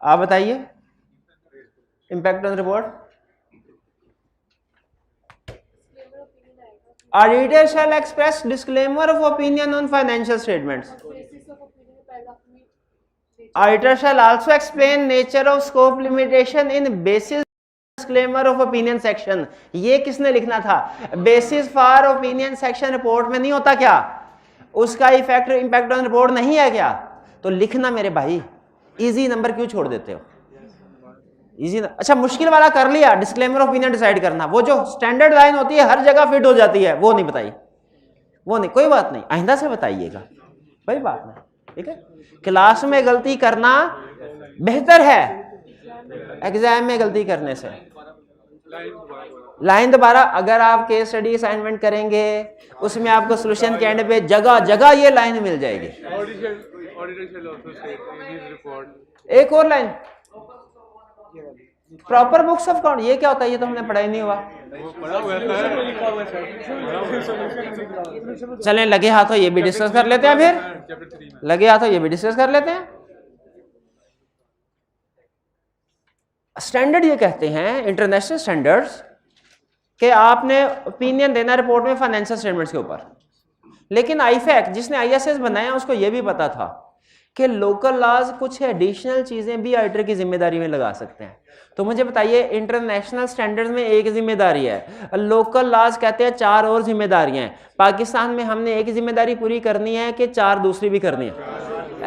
Speaker 1: आप बताइए impact on report. Auditor shall express disclaimer of opinion on financial statements. Auditor shall also explain nature of scope limitation in basis disclaimer of opinion section. ये किसने लिखना था? Basis for opinion section report में नहीं होता क्या? उसका effect impact on report नहीं है क्या? तो लिखना मेरे भाई। इजी नंबर क्यों छोड़ देते हो? इजी अच्छा मुश्किल वाला कर लिया, डिस्क्लेमर ओपिनियन डिसाइड करना। वो जो स्टैंडर्ड लाइन होती है हर जगह फिट हो जाती है, वो नहीं बताई, वो नहीं, कोई बात नहीं, आइंदा से बताइएगा, कोई बात नहीं, ठीक है। क्लास में गलती करना बेहतर है एग्जाम में गलती करने से। लाइन दोबारा, अगर आप केस स्टडी असाइनमेंट करेंगे उसमें आपको सोल्यूशन के एंड पे जगह जगह ये लाइन मिल जाएगी। एक और line, proper books of account, ये क्या होता है? ये तो हमने पढ़ा ही नहीं हुआ। चलें लगे हाथों ये भी डिस्कस कर लेते हैं, फिर लगे हाथों ये भी डिस्कस कर लेते हैं। स्टैंडर्ड ये कहते हैं, इंटरनेशनल स्टैंडर्ड्स, कि आपने ओपिनियन देना रिपोर्ट में फाइनेंशियल स्टेटमेंट्स के ऊपर। लेकिन आईफैक जिसने आईएसएस बनाया उसको ये भी पता था कि लोकल लॉज कुछ एडिशनल चीजें भी ऑडिटर की जिम्मेदारी में लगा सकते हैं। तो मुझे बताइए, इंटरनेशनल स्टैंडर्ड्स में एक जिम्मेदारी है, लोकल लॉज कहते हैं 4 और जिम्मेदारियां हैं। पाकिस्तान में हमने एक जिम्मेदारी पूरी करनी है कि 4 दूसरी भी करनी है?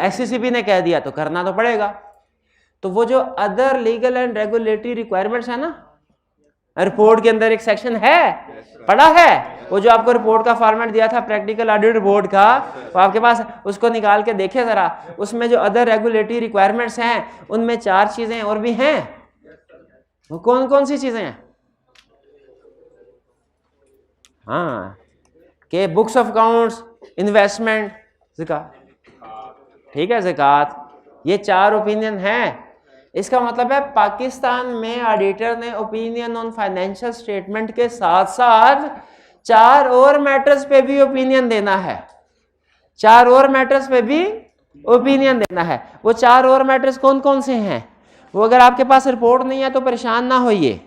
Speaker 1: एससीसीबी ने कह दिया तो करना तो पड़ेगा। तो वो जो other legal and regulatory requirements है ना, रिपोर्ट के अंदर एक सेक्शन है, पढ़ा है? वो जो आपको रिपोर्ट का फॉर्मेट दिया था प्रैक्टिकल ऑडिट रिपोर्ट का, वो आपके पास, उसको निकाल के देखे जरा। उसमें जो अदर रेगुलेटरी रिक्वायरमेंट्स हैं उनमें 4 चीजें और भी हैं। वो कौन कौन सी चीजें हैं? हाँ, के बुक्स ऑफ अकाउंट्स, इन्वेस्टमेंट, ज़कात, ठीक है, ज़कात, ये 4 ओपिनियन हैं। इसका मतलब है पाकिस्तान में ऑडिटर ने ओपिनियन ऑन फाइनेंशियल स्टेटमेंट के साथ साथ 4 और मैटर्स पे भी ओपिनियन देना है। 4 और मैटर्स पे भी ओपिनियन देना है। वो 4 और मैटर्स कौन कौन से हैं? वो अगर आपके पास रिपोर्ट नहीं है तो परेशान ना होइए,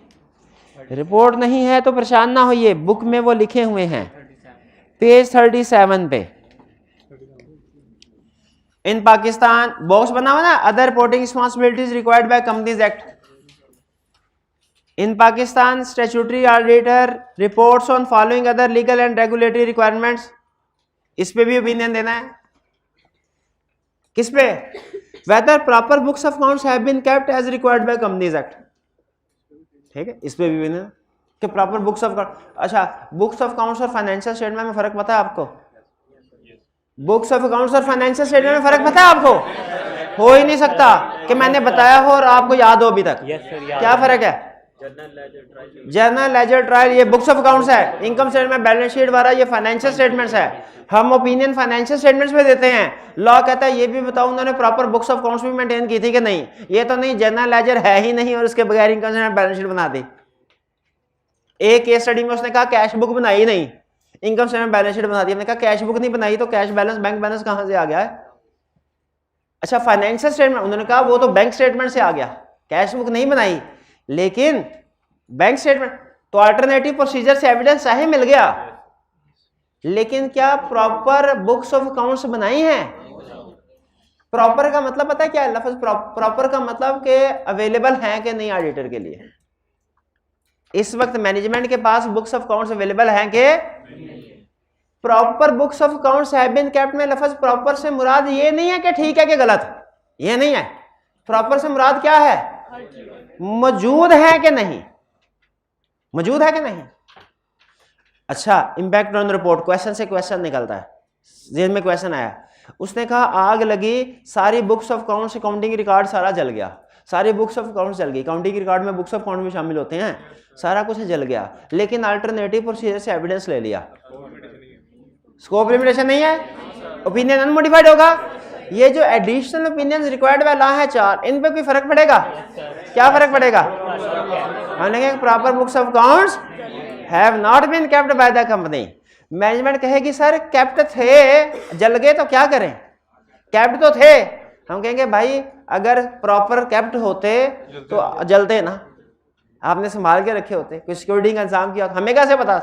Speaker 1: रिपोर्ट नहीं है तो परेशान ना होइए, बुक में वो लिखे हुए हैं पेज 37 पे। इन पाकिस्तान बॉक्स बना हुआ ना, other reporting responsibilities required by companies act. In Pakistan statutory auditor reports on following other legal and regulatory requirements. इस पे भी ओपिनियन देना है। किस पे? Whether proper books of accounts have been kept as required by companies act. ठीक है, इस पे भी ओपिनियन कि प्रॉपर बुक्स ऑफ अकाउंट। अच्छा, बुक्स ऑफ अकाउंट्स और फाइनेंशियल स्टेटमेंट में फर्क पता है आपको? बुक्स ऑफ अकाउंट्स और फाइनेंशियल स्टेटमेंट में फर्क पता है आपको? हो ही नहीं सकता कि मैंने बताया हो और आपको याद हो अभी तक। क्या फर्क है? जर्नल लेजर ट्रायल ये बुक्स ऑफ अकाउंट्स है, इनकम स्टेटमेंट बैलेंस शीट वाला ये फाइनेंशियल स्टेटमेंट्स है। हम ओपिनियन फाइनेंशियल स्टेटमेंट्स पे देते हैं। लॉ कहता है ये भी बताओ उन्होंने प्रॉपर बुक्स ऑफ अकाउंट्स भी मेंटेन की थी कि नहीं। ये तो नहीं, जर्नल लेजर है ही नहीं और उसके बगैर इनकम स्टेटमेंट बैलेंस शीट बना दी। एक केस स्टडी में उसने कहा कैश बुक बनाई नहीं, इनकम स्टेटमेंट बैलेंस शीट बना दी। हमने कहा कैश बुक नहीं बनाई तो कैश बैलेंस, बैंक बैलेंस कहां से आ गया है? अच्छा, फाइनेंशियल स्टेटमेंट, उन्होंने कहा वो तो बैंक स्टेटमेंट से आ गया, कैश बुक नहीं बनाई लेकिन बैंक स्टेटमेंट। तो अल्टरनेटिव प्रोसीजर से एविडेंस चाहे मिल गया, लेकिन क्या प्रॉपर बुक्स ऑफ अकाउंट्स बनाई हैं? प्रॉपर का मतलब पता है क्या है? लफ्ज प्रॉपर का मतलब कि अवेलेबल हैं कि नहीं ऑडिटर के लिए। इस वक्त मैनेजमेंट के पास बुक्स ऑफ अकाउंट्स अवेलेबल हैं कि proper books of accounts have been kept में लफ्ज प्रॉपर से मुराद ये नहीं है कि ठीक है कि गलत, ये नहीं है। प्रॉपर से मुराद क्या है? मौजूद है कि नहीं, मौजूद है कि नहीं। अच्छा, इंपैक्ट ऑन रिपोर्ट, क्वेश्चन से क्वेश्चन निकलता है, जेल में क्वेश्चन आया, उसने कहा आग लगी, सारी books of accounts, accounting record सारा जल गया, सारी बुक्स ऑफ अकाउंट्स जल गई, अकाउंटिंग रिकॉर्ड में बुक्स ऑफ अकाउंट भी शामिल होते हैं, सारा कुछ जल गया, लेकिन अल्टरनेटिव प्रोसीजर से एविडेंस ले लिया। स्कोप लिमिटेशन नहीं है, ओपिनियन अनमोडिफाइड होगा। ये जो additional opinion required by law है 4, इन पे कोई फर्क पड़ेगा? क्या फर्क पड़ेगा? हमने proper books of accounts have not been kept by the company. Management कहेगी सर केप्ट थे, जल गए तो क्या करें? केप्ट तो थे। हम कहेंगे भाई अगर प्रॉपर केप्ट होते तो जलते ना, आपने संभाल के रखे होते, कोई सिक्योरिटी का इंतजाम किया, हमें कैसे पता?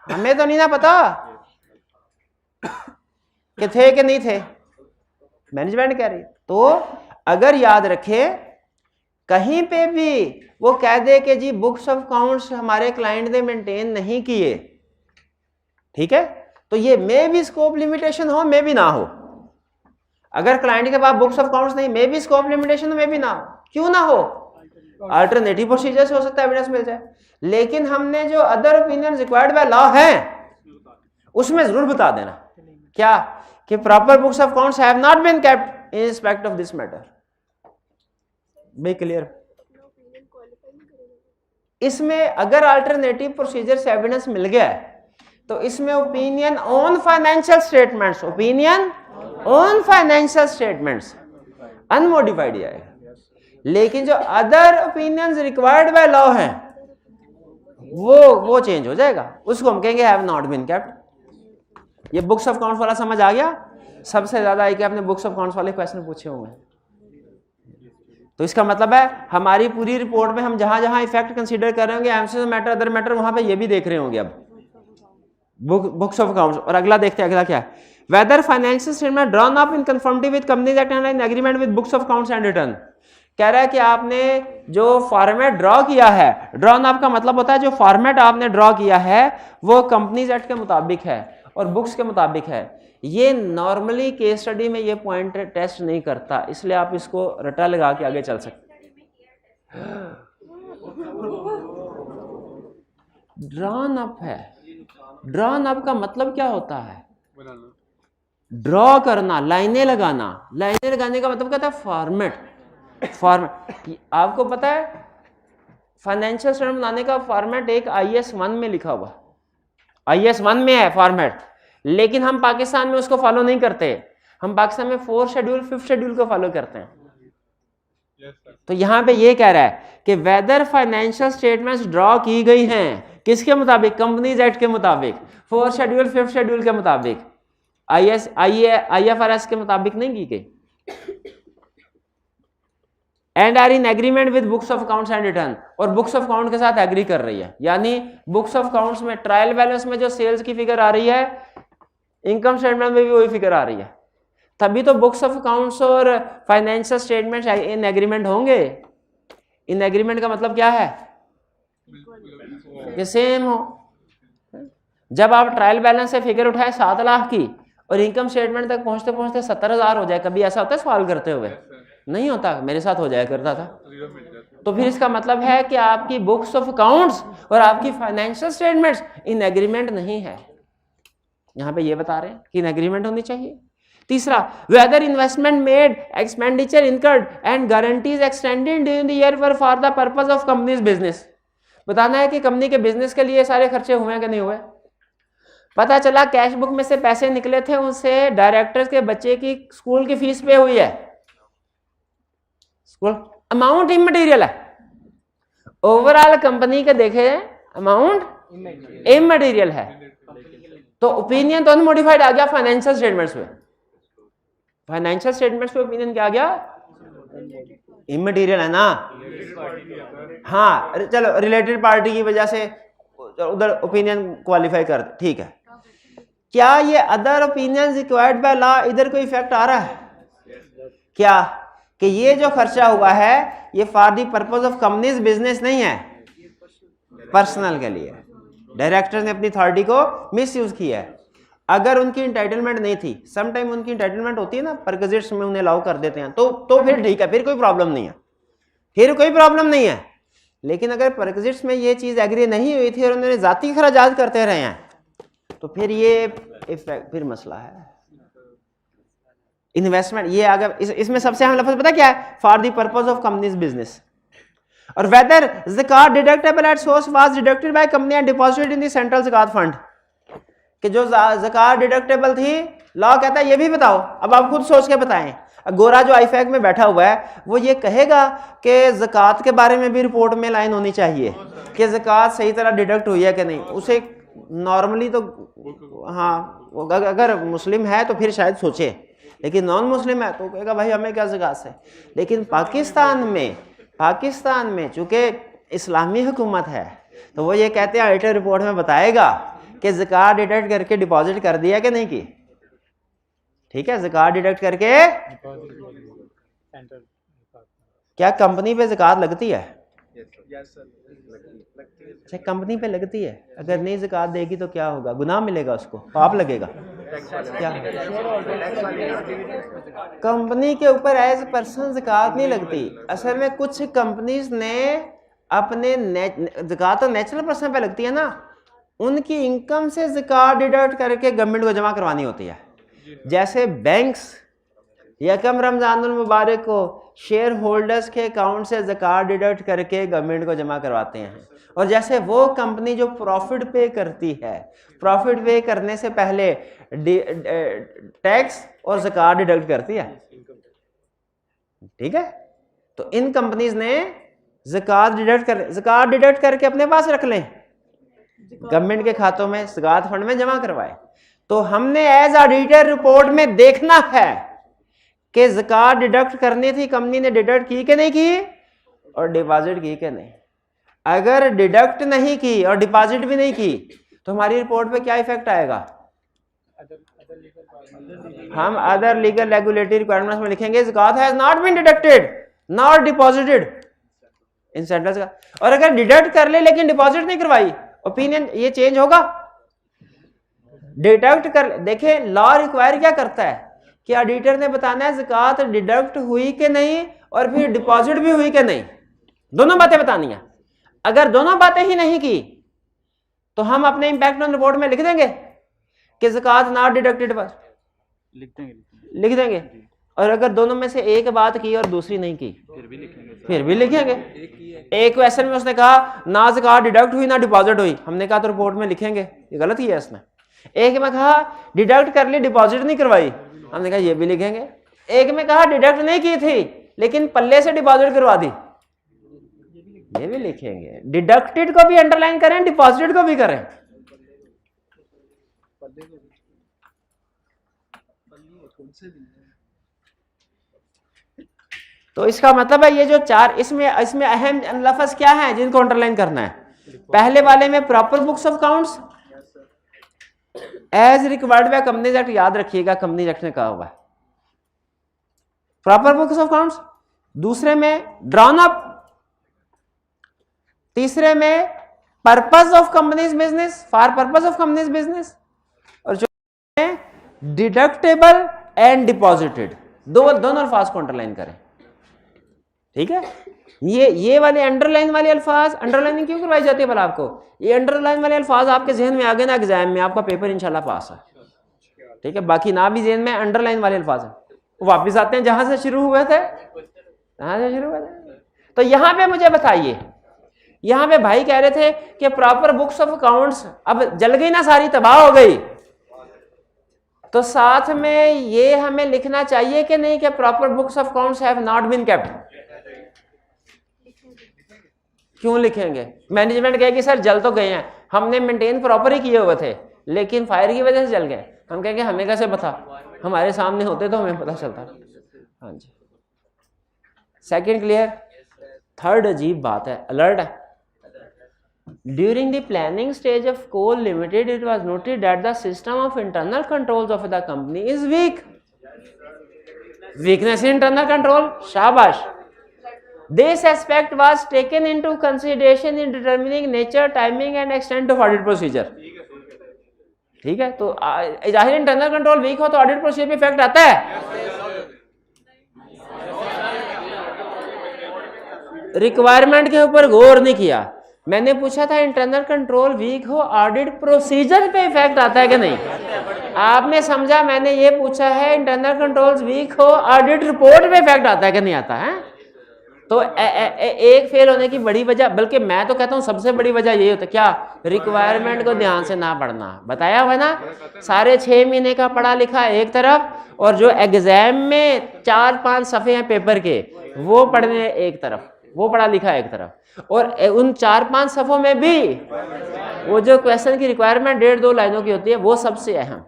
Speaker 1: हमें तो नहीं ना पता कि थे कि नहीं थे, मैनेजमेंट कह रही है। तो अगर याद रखे कहीं पे भी वो कह दे कि जी बुक्स ऑफ अकाउंट्स हमारे क्लाइंट ने मेंटेन नहीं किए, ठीक है, तो ये मे भी स्कोप लिमिटेशन हो, मे भी ना हो। अगर क्लाइंट के पास बुक्स ऑफ अकाउंट्स नहीं, मे भी स्कोप लिमिटेशन हो, मे भी ना हो। क्यों ना हो? अल्टरनेटिव प्रोसीजर से हो सकता है एविडेंस मिल जाए। लेकिन हमने जो other opinion required by law है उसमें जरूर बता देना क्या कि proper books of accounts have not been kept in respect of this matter. Be clear? इसमें अगर अल्टरनेटिव प्रोसीजर से एविडेंस मिल गया है तो इसमें opinion on financial statements, opinion on financial statements unmodified आएगा। लेकिन जो other opinions required by law है वो चेंज हो जाएगा, उसको हम कहेंगे हैव नॉट बीन केप्ट। ये बुक्स ऑफ अकाउंट्स वाला समझ आ गया? सबसे ज्यादा आई कि आपने बुक्स ऑफ अकाउंट्स वाले क्वेश्चन पूछे होंगे। तो इसका मतलब है हमारी पूरी रिपोर्ट में हम जहां जहां इफेक्ट कंसीडर कर रहे होंगे, एमसीक्यू मैटर, अदर मैटर, वहां पे ये भी देख रहे होंगे अब बुक्स ऑफ अकाउंट्स। और अगला देखते हैं, अगला क्या है? Weather financial statement drawn up in conformity with companies act and in agreement with books of accounts and return. कह रहा है कि आपने जो फॉर्मेट ड्रॉ किया है, ड्रॉन अप का मतलब होता है जो फॉर्मेट आपने ड्रॉ किया है वो कंपनीज एक्ट के मुताबिक है और बुक्स के मुताबिक है। ये नॉर्मली केस स्टडी में ये पॉइंट टेस्ट नहीं करता, इसलिए आप इसको रटा लगा के आगे चल सकते। ड्रॉन अप है, ड्रॉन अप का मतलब क्या होता है? ड्रॉ करना, लाइनें लगाना। लाइनें लगाने का मतलब क्या था? फॉर्मेट। फॉर्मेट आपको पता है फाइनेंशियल स्टेटमेंट बनाने का फॉर्मेट एक IS 1 में लिखा हुआ, IS 1 में है फॉर्मेट, लेकिन हम पाकिस्तान में उसको फॉलो नहीं करते। हम पाकिस्तान में 4 शेड्यूल 5 शेड्यूल को फॉलो करते हैं। तो यहां पे ये कह रहा है कि वेदर फाइनेंशियल स्टेटमेंट्स ड्रॉ की गई हैं किसके मुताबिक? कंपनीज एक्ट के मुताबिक, 4 शेड्यूल 5 शेड्यूल के मुताबिक, IFRS के मुताबिक नहीं की गई। And are in agreement with books of accounts and return, और बुक्स ऑफ अकाउंट के साथ एग्री कर रही है। यानी बुक्स ऑफ अकाउंट्स में ट्रायल बैलेंस में जो सेल्स की फिगर आ रही है, इनकम स्टेटमेंट में भी वही फिगर आ रही है। तभी तो बुक्स ऑफ अकाउंट्स और फाइनेंशियल स्टेटमेंट्स इन एग्रीमेंट होंगे। इन एग्रीमेंट का मतलब क्या है? कि सेम हो। जब आप ट्रायल बैलेंस से फिगर उठाए 7 लाख की और इनकम स्टेटमेंट तक पहुंचते पहुंचते 70,000 हो जाए, कभी ऐसा होता है सवाल करते हुए? नहीं होता, मेरे साथ हो जाया करता था। तो फिर इसका मतलब है कि आपकी बुक्स ऑफ अकाउंट्स और आपकी फाइनेंशियल स्टेटमेंट्स इन एग्रीमेंट नहीं है। यहां पे ये बता रहे हैं कि इन एग्रीमेंट होनी चाहिए। तीसरा, whether investment made, expenditure incurred and guarantees extended during the year for the purpose of companies business. बताना है कि कंपनी के बिजनेस के लिए सारे खर्चे हुए कि नहीं हुए। पता चला कैश बुक में से पैसे निकले थे, उनसे डायरेक्टर्स के बच्चे की स्कूल की फीस पे हुई है। स्कूल अमाउंट इमटेरियल है, ओवरऑल कंपनी के देखे अमाउंट इमटेरियल है। तो ओपिनियन तो अनमोडिफाइड आ गया फाइनेंशियल स्टेटमेंट्स में। फाइनेंशियल स्टेटमेंट्स में ओपिनियन क्या आ गया? इमटेरियल है ना। हाँ चलो, रिलेटेड पार्टी की वजह से उधर ओपिनियन क्वालिफाई कर, ठीक है। क्या ये other opinion required by law इधर कोई इफेक्ट आ रहा है क्या? कि ये जो खर्चा हुआ है ये for the purpose of companies business नहीं है, पर्सनल के लिए। डायरेक्टर ने अपनी अथॉरिटी को मिस यूज किया है। अगर उनकी इंटाइटलमेंट नहीं थी, सम टाइम उनकी इंटाइटलमेंट होती है ना, परक्विजिट्स में उन्हें अलाउ कर देते हैं, तो फिर ठीक है, फिर कोई प्रॉब्लम नहीं है, फिर कोई प्रॉब्लम नहीं है। लेकिन अगर परक्विजिट्स में ये चीज एग्री नहीं हुई थी और उन्होंने जाती खराजात करते रहे हैं, तो फिर ये इफेक्ट, फिर मसला है। इन्वेस्टमेंट ये अगर इसमें सबसे अहम लफ्ज पता क्या है? For the purpose of companies business. और वेदर ज़कात deductible at source was deducted by company and deposited in the central ज़कात फंड। कि जो ज़कात डिडक्टेबल थी, लॉ कहता है ये भी बताओ। अब आप खुद सोच के बताएं। गोरा जो आईफैक में बैठा हुआ है वो ये कहेगा कि ज़कात के बारे में भी रिपोर्ट में लाइन होनी चाहिए कि ज़कात सही तरह डिडक्ट हुई है कि नहीं। उसे नॉर्मली तो हाँ, अगर मुस्लिम है तो फिर शायद सोचे, लेकिन नॉन मुस्लिम है तो कहेगा भाई हमें क्या ज़कात से। लेकिन पाकिस्तान में चूंकि इस्लामी हुकूमत है तो वो ये कहते हैं ऑडिटर रिपोर्ट में बताएगा कि ज़कात डिडक्ट करके डिपॉजिट कर दिया कि नहीं की? ठीक है, ज़कात डिडक्ट करके क्या कंपनी पे ज़कात लगती है? अच्छा, कंपनी पे लगती है। अगर नहीं ज़कात देगी तो क्या होगा? गुनाह मिलेगा उसको, पाप लगेगा। क्या कंपनी के ऊपर एज पर्सन ज़कात नहीं लगती। असल में कुछ कंपनीज ने अपने ज़कात तो नेचुरल पर्सन पे लगती है ना, उनकी इनकम से ज़कात डिडक्ट करके गवर्नमेंट को जमा करवानी होती है। जैसे बैंक्स यकम रमज़ानुल मुबारक को शेयर होल्डर्स के अकाउंट से ज़कात डिडक्ट करके गवर्नमेंट को जमा करवाते हैं। और जैसे वो कंपनी जो प्रॉफिट पे करती है, प्रॉफिट पे करने से पहले टैक्स और ज़कात डिडक्ट करती है। ठीक है, तो इन कंपनीज ने ज़कात डिडक्ट करके अपने पास रख लें, गवर्नमेंट के खातों में ज़कात फंड में जमा करवाए। तो हमने एज ऑडिटर रिपोर्ट में देखना है कि ज़कात डिडक्ट करनी थी, कंपनी ने डिडक्ट की कि नहीं की, और डिपॉजिट की कि नहीं। अगर डिडक्ट नहीं की और डिपॉजिट भी नहीं की तो हमारी रिपोर्ट पे क्या इफेक्ट आएगा? हम अदर लीगल रेगुलेटरी रिक्वायरमेंट्स में लिखेंगे ज़कात has not been deducted not deposited in sentence का। और अगर डिडक्ट कर ले लेकिन डिपॉजिट नहीं करवाई, ओपिनियन ये चेंज होगा? डिडक्ट कर, देखिए लॉ रिक्वायर क्या करता है कि ऑडिटर ने बताना है ज़कात डिडक्ट हुई कि नहीं और फिर डिपॉजिट भी हुई कि नहीं, दोनों बातें बतानी है। अगर दोनों बातें ही नहीं की तो हम अपने इंपैक्ट ऑन रिपोर्ट में लिख देंगे कि ज़कात नॉट डिडक्टेड, लिख देंगे। और अगर दोनों में से एक बात की और दूसरी नहीं की फिर भी लिखेंगे। एक क्वेश्चन में उसने कहा ना ज़कात डिडक्ट हुई ना डिपॉजिट हुई, हमने कहा तो रिपोर्ट में लिखेंगे, ये गलत ही है इसने। एक में कहा डिडक्ट कर ली डिपॉजिट नहीं करवाई, हमने कहा ये भी लिखेंगे। एक में कहा डिडक्ट नहीं की थी लेकिन पल्ले से डिपॉजिट करवा दी, ये भी लिखेंगे। डिडक्टेड को भी अंडरलाइन करें, डिपॉजिटेड को भी करें। तो इसका मतलब है ये जो चार, इसमें अहम लफ्ज क्या है जिनको अंडरलाइन करना है? पहले वाले में proper books of accounts as required by companies Act, याद रखिएगा कंपनीज एक्ट ने कहा हुआ है प्रॉपर बुक्स ऑफ अकाउंट्स। दूसरे में ड्रॉन अप, तीसरे में purpose of companies business, for purpose of companies business, और जो डिडक्टेबल एंड डिपॉजिटेड, दोनों अल्फाज को अंडरलाइन करें। ठीक है, ये वाले अंडरलाइन वाले अल्फाज, अंडरलाइनिंग क्यों करवाई जाती है भला आपको? ये अंडरलाइन वाले अल्फाज आपके जहन में आ गए ना एग्जाम में, आपका पेपर इंशाल्लाह पास है। ठीक है, बाकी ना भी जहन में अंडरलाइन वाले अल्फाज है, वापिस आते हैं जहां से शुरू हुए थे, जहां से शुरू हुए थे। तो यहां पे मुझे बताइए, यहां पे भाई कह रहे थे कि प्रॉपर बुक्स ऑफ अकाउंट्स, अब जल गई ना सारी, तबाह हो गई, तो साथ में ये हमें लिखना चाहिए कि नहीं कि proper books of accounts have not been kept? क्यों लिखेंगे? मैनेजमेंट कहेगी सर जल तो गए हैं, हमने मेंटेन प्रॉपर ही किए हुए थे लेकिन फायर की वजह से जल गए। हम कहेंगे हमें कैसे पता, हमारे सामने होते तो हमें पता चलता। हाँ जी, सेकंड क्लियर। थर्ड अजीब बात है, अलर्ट है। During the planning stage of Coal Limited, it was noted that the system of internal controls of the company is weak. Weakness in internal control, शाबाश। This aspect was taken into consideration in determining nature, timing and extent of audit procedure. ठीक है, तो जाहिर internal control week हो तो audit procedure पे effect आता है। रिक्वायरमेंट के ऊपर गौर नहीं किया। मैंने पूछा था इंटरनल कंट्रोल वीक हो ऑडिट प्रोसीजर पे इफेक्ट आता है कि नहीं, आपने समझा मैंने ये पूछा है इंटरनल कंट्रोल्स वीक हो ऑडिट रिपोर्ट पे इफेक्ट आता है कि नहीं आता है। तो एक फेल होने की बड़ी वजह, बल्कि मैं तो कहता हूँ सबसे बड़ी वजह ये होता है क्या, रिक्वायरमेंट को ध्यान से ना पढ़ना। बताया हुआ ना, सारे 6 महीने का पढ़ा लिखा एक तरफ और जो एग्जाम में 4-5 सफ़े हैं पेपर के वो पढ़ने एक तरफ, वो पढ़ा लिखा एक तरफ। और उन 4-5 सफ़ों में भी वो जो क्वेश्चन की रिक्वायरमेंट 1.5-2 लाइनों की होती है वो सबसे अहम,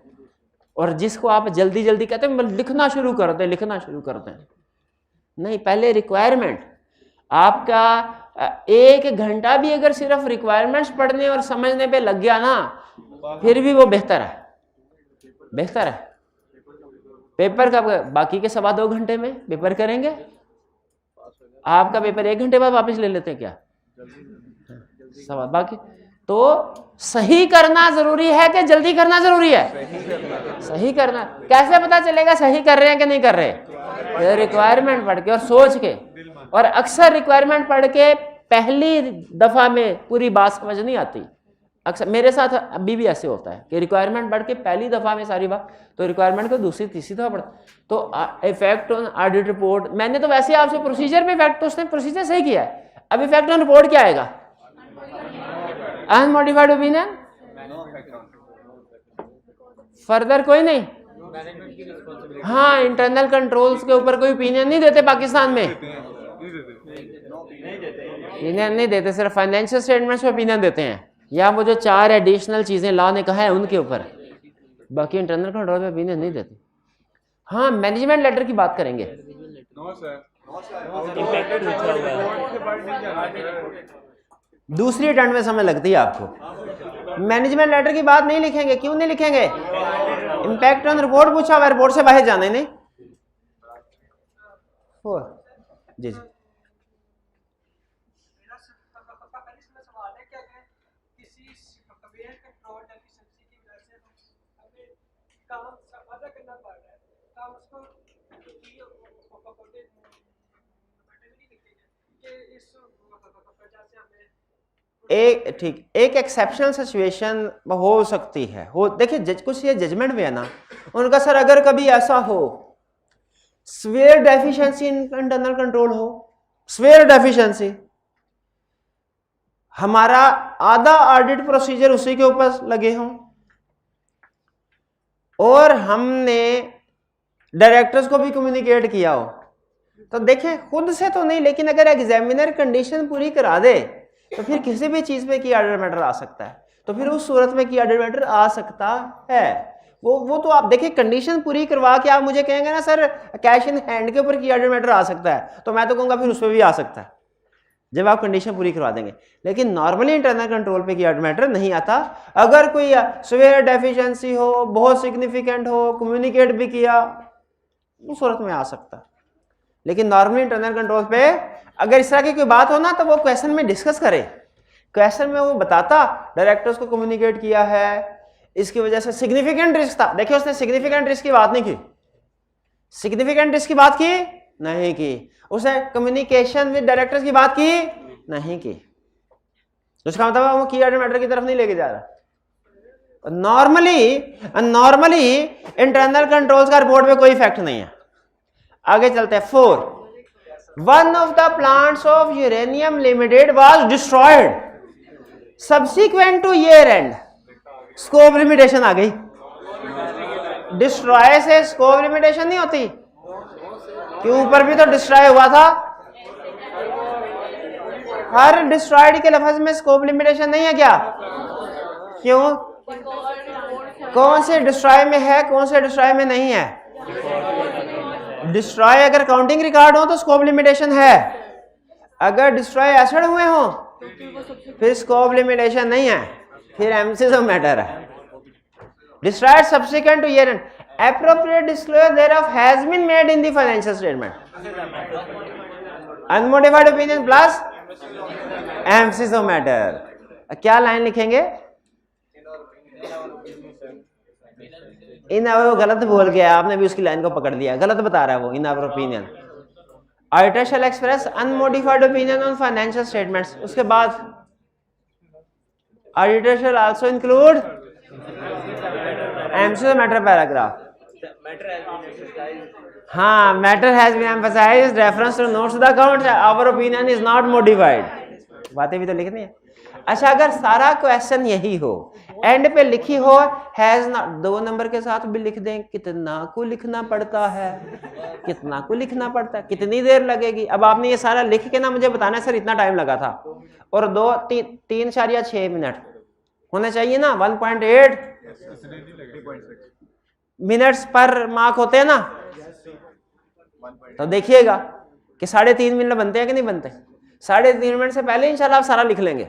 Speaker 1: और जिसको आप जल्दी जल्दी कहते हैं लिखना शुरू करते हैं, लिखना शुरू करते हैं। नहीं, पहले रिक्वायरमेंट। आपका 1 घंटा भी अगर सिर्फ रिक्वायरमेंट्स पढ़ने और समझने पे लग गया ना फिर भी वो बेहतर है, बेहतर है। पेपर का बाकी के 2.25 घंटे में पेपर करेंगे, आपका पेपर 1 घंटे बाद वापस ले लेते हैं क्या? सवाल बाकी तो सही करना जरूरी है कि जल्दी करना जरूरी है? सही करना। कैसे पता चलेगा सही कर रहे हैं कि नहीं कर रहे? रिक्वायरमेंट पढ़ के और सोच के। और अक्सर रिक्वायरमेंट पढ़ के पहली दफा में पूरी बात समझ नहीं आती। अक्सर मेरे साथ अभी भी ऐसे होता है कि रिक्वायरमेंट पढ़ के पहली दफा में सारी बात, तो रिक्वायरमेंट को दूसरी तीसरी दफा पढ़ता। तो इफेक्ट ऑन ऑडिट रिपोर्ट, मैंने तो वैसे आपसे प्रोसीजर पे इफेक्ट, तो उसने प्रोसीजर सही किया है। अब इफेक्ट ऑन रिपोर्ट क्या आएगा? अनमोडिफाइड ओपिनियन, फर्दर कोई नहीं। हाँ, इंटरनल कंट्रोल्स के ऊपर कोई ओपिनियन नहीं देते पाकिस्तान में, ओपिनियन नहीं देते, सिर्फ फाइनेंशियल स्टेटमेंट्स पे ओपिनियन देते हैं, या वो जो 4 एडिशनल चीजें लॉ ने कहा है उनके ऊपर, बाकी इंटरनल कंट्रोल पे ओपिनियन नहीं देते। हाँ, मैनेजमेंट लेटर की बात करेंगे। दूसरी अटेम्प्ट में समय लगती है आपको। मैनेजमेंट लेटर की बात नहीं लिखेंगे, क्यों नहीं लिखेंगे? इंपैक्ट ऑन रिपोर्ट पूछा हुआ, रिपोर्ट से बाहर जाने नहीं। जी जी, एक ठीक, एक एक्सेप्शनल सिचुएशन हो सकती है, हो देखिए कुछ ये जजमेंट में है ना उनका, सर अगर कभी ऐसा हो swear deficiency in internal control हो, स्वेयर डेफिशिएंसी, हमारा आधा ऑडिट प्रोसीजर उसी के ऊपर लगे हों और हमने डायरेक्टर्स को भी कम्युनिकेट किया हो, तो देखें खुद से तो नहीं, लेकिन अगर एग्जामिनर कंडीशन पूरी करा दे तो फिर किसी भी चीज पे की ऑडिट मैटर आ सकता है, तो फिर उस सूरत में की ऑडिट मैटर आ सकता है। वो तो आप देखिए कंडीशन पूरी करवा के आप मुझे कहेंगे ना सर कैश इन हैंड के ऊपर की ऑडिट मैटर आ सकता है, तो मैं तो कहूँगा फिर उस पर भी आ सकता है जब आप कंडीशन पूरी करवा देंगे। लेकिन नॉर्मली इंटरनल कंट्रोल पे की ऑडिट मैटर नहीं आता। अगर कोई स्वेयर डेफिशिएंसी हो, बहुत सिग्निफिकेंट हो, कम्युनिकेट भी किया, उस सूरत में आ सकता है। लेकिन नॉर्मली इंटरनल कंट्रोल पे अगर इस तरह की कोई बात हो ना तो वो क्वेश्चन में डिस्कस करे, क्वेश्चन में वो बताता डायरेक्टर्स को कम्युनिकेट किया है, इसकी वजह से सिग्निफिकेंट रिस्क था। देखिए उसने सिग्निफिकेंट रिस्क की बात नहीं की, सिग्निफिकेंट रिस्क की बात की नहीं की, उसने कम्युनिकेशन विद डायरेक्टर्स की बात की नहीं की, उसका मतलब वो की ऑडिट मैटर की तरफ नहीं लेके जा रहा। नॉर्मली इंटरनल कंट्रोल्स का रिपोर्ट में कोई इफेक्ट नहीं है। आगे चलते हैं। 4, one of the plants of uranium limited was destroyed subsequent to year end. Scope limitation आ गई। डिस्ट्रॉय से स्कोप लिमिटेशन नहीं होती, कि ऊपर भी तो डिस्ट्रॉय हुआ था। हर डिस्ट्रॉयड के लफ्ज में स्कोप लिमिटेशन नहीं है क्या? क्यों? कौन से डिस्ट्रॉय में है, कौन से डिस्ट्रॉय में नहीं है? डिस्ट्रॉय अगर काउंटिंग रिकॉर्ड हो तो स्कोप लिमिटेशन है, अगर डिस्ट्रॉय एसिड हुए हो फिर स्कोप लिमिटेशन नहीं है, फिर एम्फेसिस मैटर है। Destroyed subsequent to year and, appropriate disclosure thereof has been made in the financial statement. Unmodified opinion plus emphasis of matter. क्या लाइन लिखेंगे? इन वो गलत बोल गया, आपने भी उसकी लाइन को पकड़ लिया, गलत बता रहा है वो। In our opinion auditor shall express unmodified opinion on financial statements. उसके बाद auditor shall also include emphasis of matter paragraph. हाँ, matter has been emphasized reference to notes the accounts, our opinion is not modified. बातें भी तो लिखनी है। अच्छा, अगर सारा क्वेश्चन यही हो, एंड पे लिखी हो हैज नॉट, 2 नंबर के साथ भी लिख दें। कितना को लिखना पड़ता है, कितना को लिखना पड़ता है, कितनी देर लगेगी? अब आपने ये सारा लिख के ना मुझे बताना है सर इतना टाइम लगा था, और 3.6 मिनट होने चाहिए ना। 1.8 मिनट्स पर मार्क होते हैं ना, तो देखिएगा कि 3.5 मिनट बनते हैं कि नहीं बनते। 3.5 मिनट से पहले इंशाल्लाह आप सारा लिख लेंगे।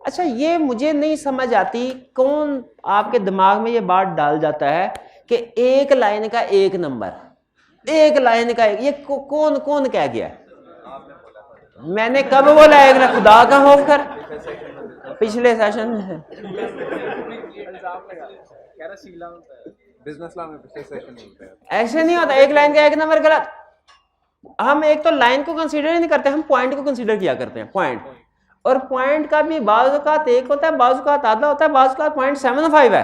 Speaker 1: अच्छा ये मुझे नहीं समझ आती, कौन आपके दिमाग में ये बात डाल जाता है कि एक लाइन का एक नंबर, एक लाइन का एक, ये कौन कौन कह गया? मैंने कब बोला एक ना, खुदा का खौफ कर, पिछले सेशन में
Speaker 4: बिजनेस लॉ में पिछले सेशन में होता है।
Speaker 1: ऐसे नहीं होता, एक लाइन का एक नंबर गलत। हम एक तो लाइन को कंसीडर ही नहीं करते, हम पॉइंट को कंसीडर किया करते हैं, पॉइंट। और पॉइंट का भी बाज़ औक़ात एक होता है, बाज़ औक़ात आधा होता है, बाज़ औक़ात 0.75 है,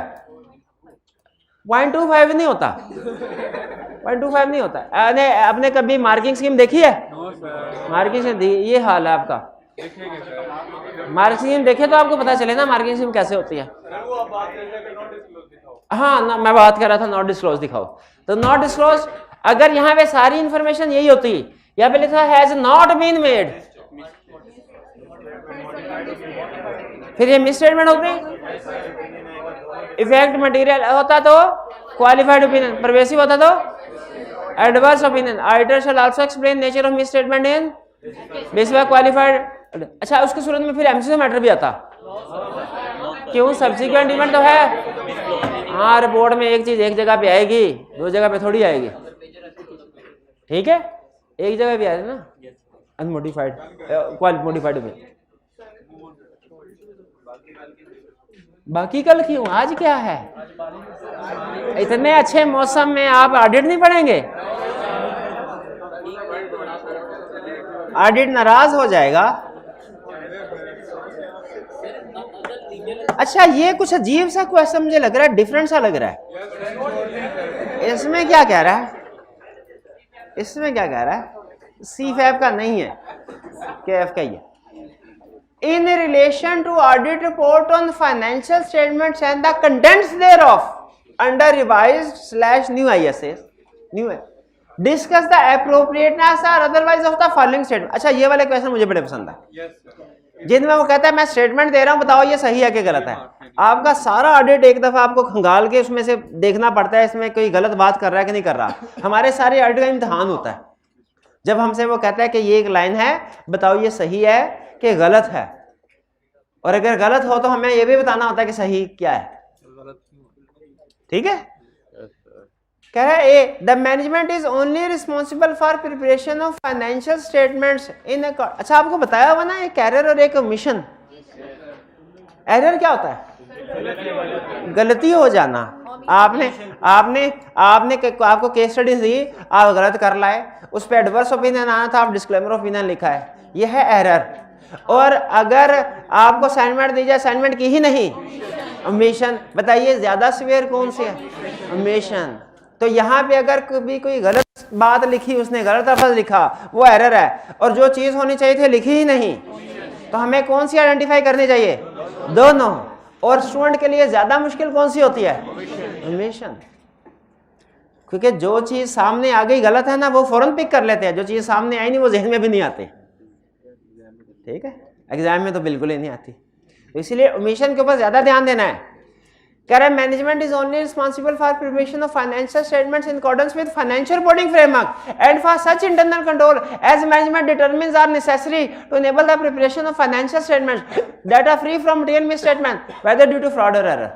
Speaker 1: 0.25 नहीं होता, 0.25 नहीं होता। आपने कभी मार्किंग स्कीम देखी है? मार्किंग स्कीम ये हाल है आपका। मार्किंग स्कीम देखे तो आपको पता चले ना मार्किंग स्कीम कैसे होती है। हाँ ना, मैं बात कर रहा था नॉट डिस्क्लोज दिखाओ। तो नॉट डिस्क्लोज, अगर यहाँ पे सारी इंफॉर्मेशन यही होती, यहाँ पे लिखा हैज नॉट बीन मेड, फिर ये मिस स्टेटमेंट होती। इफेक्ट मटेरियल होता तो क्वालिफाइड ओपिनियन, परवेसिव होता तो adverse opinion. Auditor shall also explain nature of miss statement in basis bye qualified. अच्छा उसके सूरत में फिर एमसीक्यू मैटर भी आता, क्यों? सब्सिक्वेंट इवेंट तो है। हाँ रिपोर्ट में एक चीज एक जगह पे आएगी, दो जगह पे थोड़ी आएगी, ठीक है? एक जगह भी आएगी ना, अनमोडिफाइड मॉडिफाइड में। बाकी कल क्यों, आज क्या है? इतने अच्छे मौसम में आप ऑडिट नहीं पढ़ेंगे? ऑडिट नाराज हो जाएगा। अच्छा ये कुछ अजीब सा क्वेश्चन मुझे लग रहा है, डिफरेंट सा लग रहा है। इसमें क्या कह रहा है? इसमें क्या कह रहा है? C5 का नहीं है, KF का ही है। In relation to audit report on financial statements and the contents thereof under revised / new ISA, discuss the appropriateness or otherwise of the following statement। अच्छा ये वाले क्वेश्चन मुझे बड़े पसंद है, जिनमें वो कहता है मैं स्टेटमेंट दे रहा हूं, बताओ ये सही है कि गलत है। आपका सारा ऑडिट एक दफा आपको खंगाल के उसमें से देखना पड़ता है, इसमें कोई गलत बात कर रहा है कि नहीं कर रहा। हमारे सारे ऑडिट का इम्तिहान होता है जब हमसे वो कहता है कि ये एक लाइन है, बताओ ये सही है कि गलत है, और अगर गलत हो तो हमें ये भी बताना होता है कि सही क्या है, ठीक है? कह रहा है A the management is only responsible for preparation of financial statements in. अच्छा आपको बताया हुआ ना एक एरर और एक ओमिशन। एरर क्या होता है? गलती हो जाना। आपको केस स्टडी दी, आप गलत कर लाए, उस पर एडवर्स ओपिनियन आना था, आप डिस्क्लेमर ओपिनियन लिखा है, यह है एरर। और अगर आपको असाइनमेंट दी जाए, असाइनमेंट की ही नहीं, ओमिशन, बताइए ज्यादा सीवियर कौन सी है? ओमिशन। तो यहाँ पे अगर कभी कोई गलत बात लिखी, उसने गलत लफ्ज़ लिखा, वो एरर है, और जो चीज़ होनी चाहिए थी लिखी ही नहीं, तो हमें कौन सी आइडेंटिफाई करनी चाहिए? दोनों। और स्टूडेंट के लिए ज़्यादा मुश्किल कौन सी होती है? ओमिशन। क्योंकि जो चीज़ सामने आ गई गलत है ना, वो फ़ौरन पिक कर लेते हैं, जो चीज़ सामने आई नहीं वो जहन में भी नहीं आती, ठीक है? एग्जाम में तो बिल्कुल ही नहीं आती। तो इसीलिए ओमिशन के ऊपर ज़्यादा ध्यान देना है। कह रहा है management is only responsible for preparation of financial statements in accordance with financial reporting framework and for such internal control as management determines are necessary to enable the preparation of financial statements that are free from material misstatement whether due to fraud और error.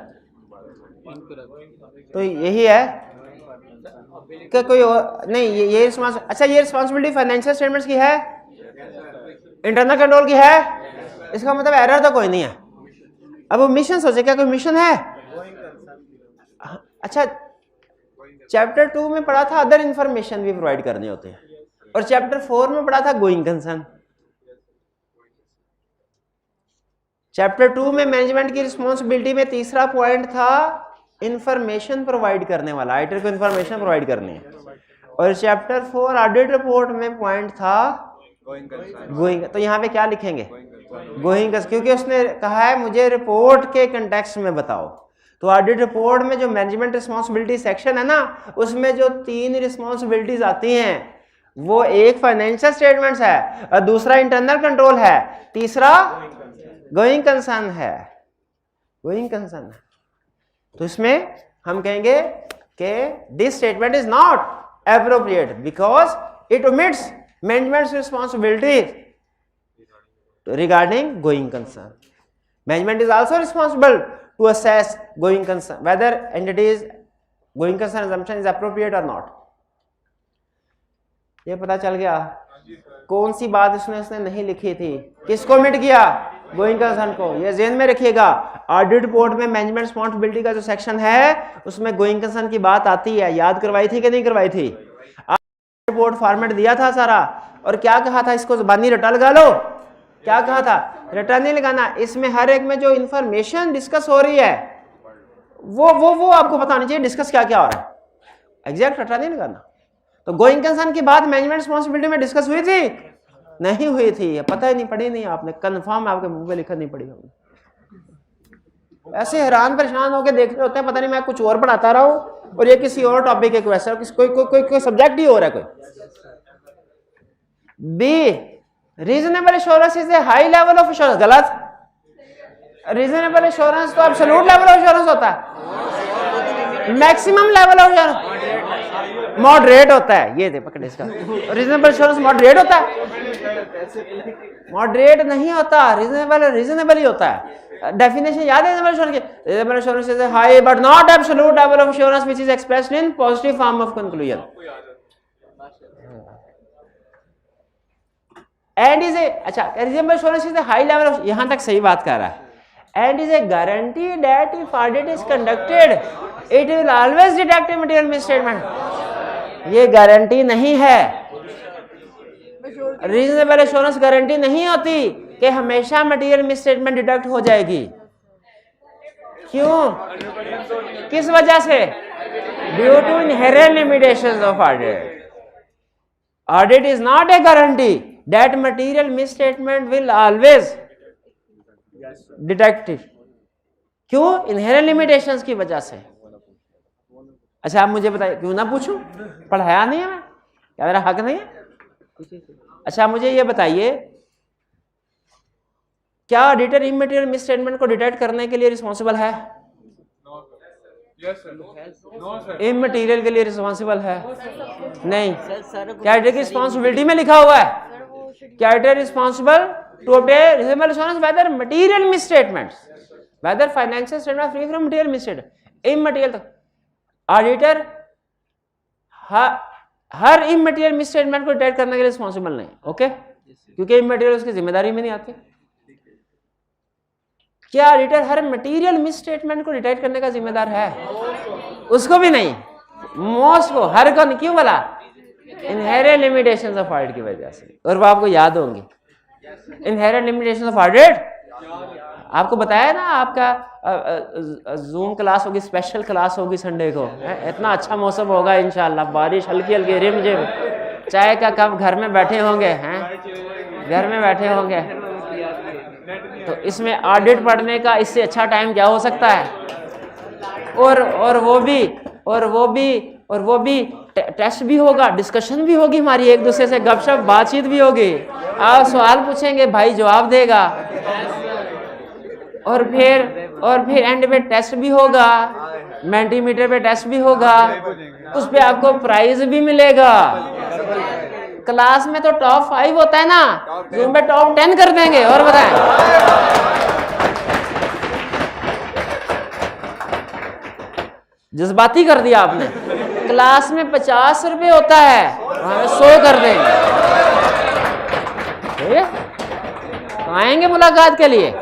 Speaker 1: तो यही है कि कोई नहीं, ये अच्छा ये रिस्पॉन्सिबिलिटी फाइनेंशियल स्टेटमेंट्स की है, इंटरनल कंट्रोल की है, इसका मतलब एरर तो कोई नहीं है। अब वो मिशन सोचे, क्या कोई मिशन है? अच्छा चैप्टर 2 में पढ़ा था अदर इंफॉर्मेशन भी प्रोवाइड करने होते हैं, और चैप्टर 4 में पढ़ा था गोइंग कंसर्न। चैप्टर 2 में मैनेजमेंट की रिस्पॉन्सिबिलिटी में तीसरा पॉइंट था इंफॉर्मेशन प्रोवाइड करने वाला, ऑडिटर को इंफॉर्मेशन प्रोवाइड करनी है, और चैप्टर 4 ऑडिट रिपोर्ट में पॉइंट था गोइंग। तो यहाँ पे क्या लिखेंगे? गोइंग, क्योंकि उसने कहा है मुझे रिपोर्ट के कंटेक्स्ट में बताओ। तो ऑडिट रिपोर्ट में जो मैनेजमेंट रिस्पॉन्सिबिलिटी सेक्शन है ना, उसमें जो 3 रिस्पॉन्सिबिलिटीज आती हैं, वो एक फाइनेंशियल स्टेटमेंट्स है, और दूसरा इंटरनल कंट्रोल है, तीसरा गोइंग कंसर्न है। गोइंग कंसर्न है। तो इसमें हम कहेंगे कि this statement is not appropriate because it omits management responsibility regarding going concern. Management is also responsible to assess going concern whether entities going concern assumption is appropriate or not. ये पता चल गया कौन सी बात उसने नहीं लिखी थी, किसको मिट किया, गोइंग कंसर्न को। ये ज़हन में रखिएगा, ऑडिट रिपोर्ट में मैनेजमेंट रिस्पांसिबिलिटी का जो सेक्शन है उसमें गोइंग कंसर्न की बात आती है। याद करवाई थी कि नहीं करवाई थी? रिपोर्ट फॉर्मेट दिया था सारा, और क्या कहा था, इसको ज़बानी रटा लगा लो। क्या कहा था? रटा नहीं लगाना, इसमें हर एक में जो इंफॉर्मेशन डिस्कस हो रही है वो आपको पता नहीं चाहिए डिस्कस क्या क्या हो रहा है, एग्जैक्ट रटा नहीं लगाना। तो गोइंग कंसर्न की बात मैनेजमेंट रिस्पांसिबिलिटी में डिस्कस हुई थी? नहीं हुई थी, पता ही नहीं, पढ़ी नहीं आपने, कंफर्म आपके मुंह पे लिखा नहीं पड़ी हमने। ऐसे हैरान परेशान होकर देख रहे होते हैं, पता नहीं मैं कुछ और पढ़ाता रहा हूँ और ये किसी और टॉपिक है, वैसा कोई सब्जेक्ट ही हो रहा है कोई। B, reasonable assurance is a high level of assurance. गलत। रीजनेबल एश्योरेंस तो एब्सोल्यूट लेवल ऑफ एश्योरेंस होता है, maximum level of assurance moderate होता है। ये दे पकड़ इसका, रीजनेबल एश्योरेंस मॉडरेट होता है? मॉडरेट नहीं होता, रीजनेबल ही होता है। डेफिनेशन याद है रीजनेबल एश्योरेंस की? Reasonable assurance is a high but not absolute level of assurance which is expressed in positive form of conclusion. And is a, अच्छा, reasonable assurance is a high level of, यहां तक सही बात कर रहा है। And is a guarantee that if audit is conducted it will always detect material misstatement. ये guarantee नहीं है, रीजनेबल एश्योरेंस गारंटी नहीं होती कि हमेशा मटेरियल मिसस्टेटमेंट डिटेक्ट हो जाएगी। क्यों? किस वजह से? Due to inherent limitations of audit. Audit is not a guarantee that material misstatement will always detected. क्यों? इनहेरेंट लिमिटेशंस की वजह से। अच्छा आप मुझे बताइए, क्यों ना पूछूं, पढ़ाया नहीं है मैं, क्या मेरा हक नहीं है? अच्छा मुझे ये बताइए, क्या ऑडिटर इमटेरियल मिसस्टेटमेंट को डिटेक्ट करने के लिए रिस्पॉन्सिबल है? इमटेरियल के लिए रिस्पॉन्सिबल है? नहीं। क्या ऑडिटर की रिस्पॉन्सिबिलिटी में लिखा हुआ है? क्या auditor responsible to obtain reasonable assurance whether material misstatements, whether financial statement free from material misstatement. Immaterial तक ऑडिटर हर इमटेरियल मिसस्टेटमेंट को डिटेक्ट करने के लिए रिस्पॉन्सिबल नहीं, ओके? क्योंकि इमटेरियल उसकी जिम्मेदारी में नहीं आती। क्या ऑडिटर हर मटेरियल मिसस्टेटमेंट को डिटेक्ट करने का जिम्मेदार है? उसको भी नहीं, मोस्ट को, हर को नहीं। क्यों बोला? इनहेरेंट लिमिटेशंस ऑफ ऑडिट की वजह से। और वो आपको याद होंगी, इनहेरेंट लिमिटेशंस ऑफ ऑडिट आपको बताया ना, आपका जूम क्लास होगी, स्पेशल क्लास होगी संडे को। इतना अच्छा मौसम होगा इंशाल्लाह, बारिश हल्की हल्की रिमझिम, चाय का कप, घर में बैठे होंगे, हैं घर में बैठे होंगे। तो इसमें ऑडिट पढ़ने का इससे अच्छा टाइम क्या हो सकता है? और वो भी टेस्ट भी होगा, डिस्कशन भी होगी हमारी, एक दूसरे से गपशप बातचीत भी होगी। आप सवाल पूछेंगे, भाई जवाब देगा, और फिर एंड पे टेस्ट भी होगा, मेंटीमीटर पे टेस्ट भी होगा, उस पे आपको प्राइज भी मिलेगा। क्लास में तो टॉप 5 होता है ना, जूम पे टॉप 10 कर देंगे। और बताएं, जज्बाती कर दिया आपने। क्लास में 50 रुपए होता है, हमें 100 कर देंगे। तो आएंगे मुलाकात के लिए?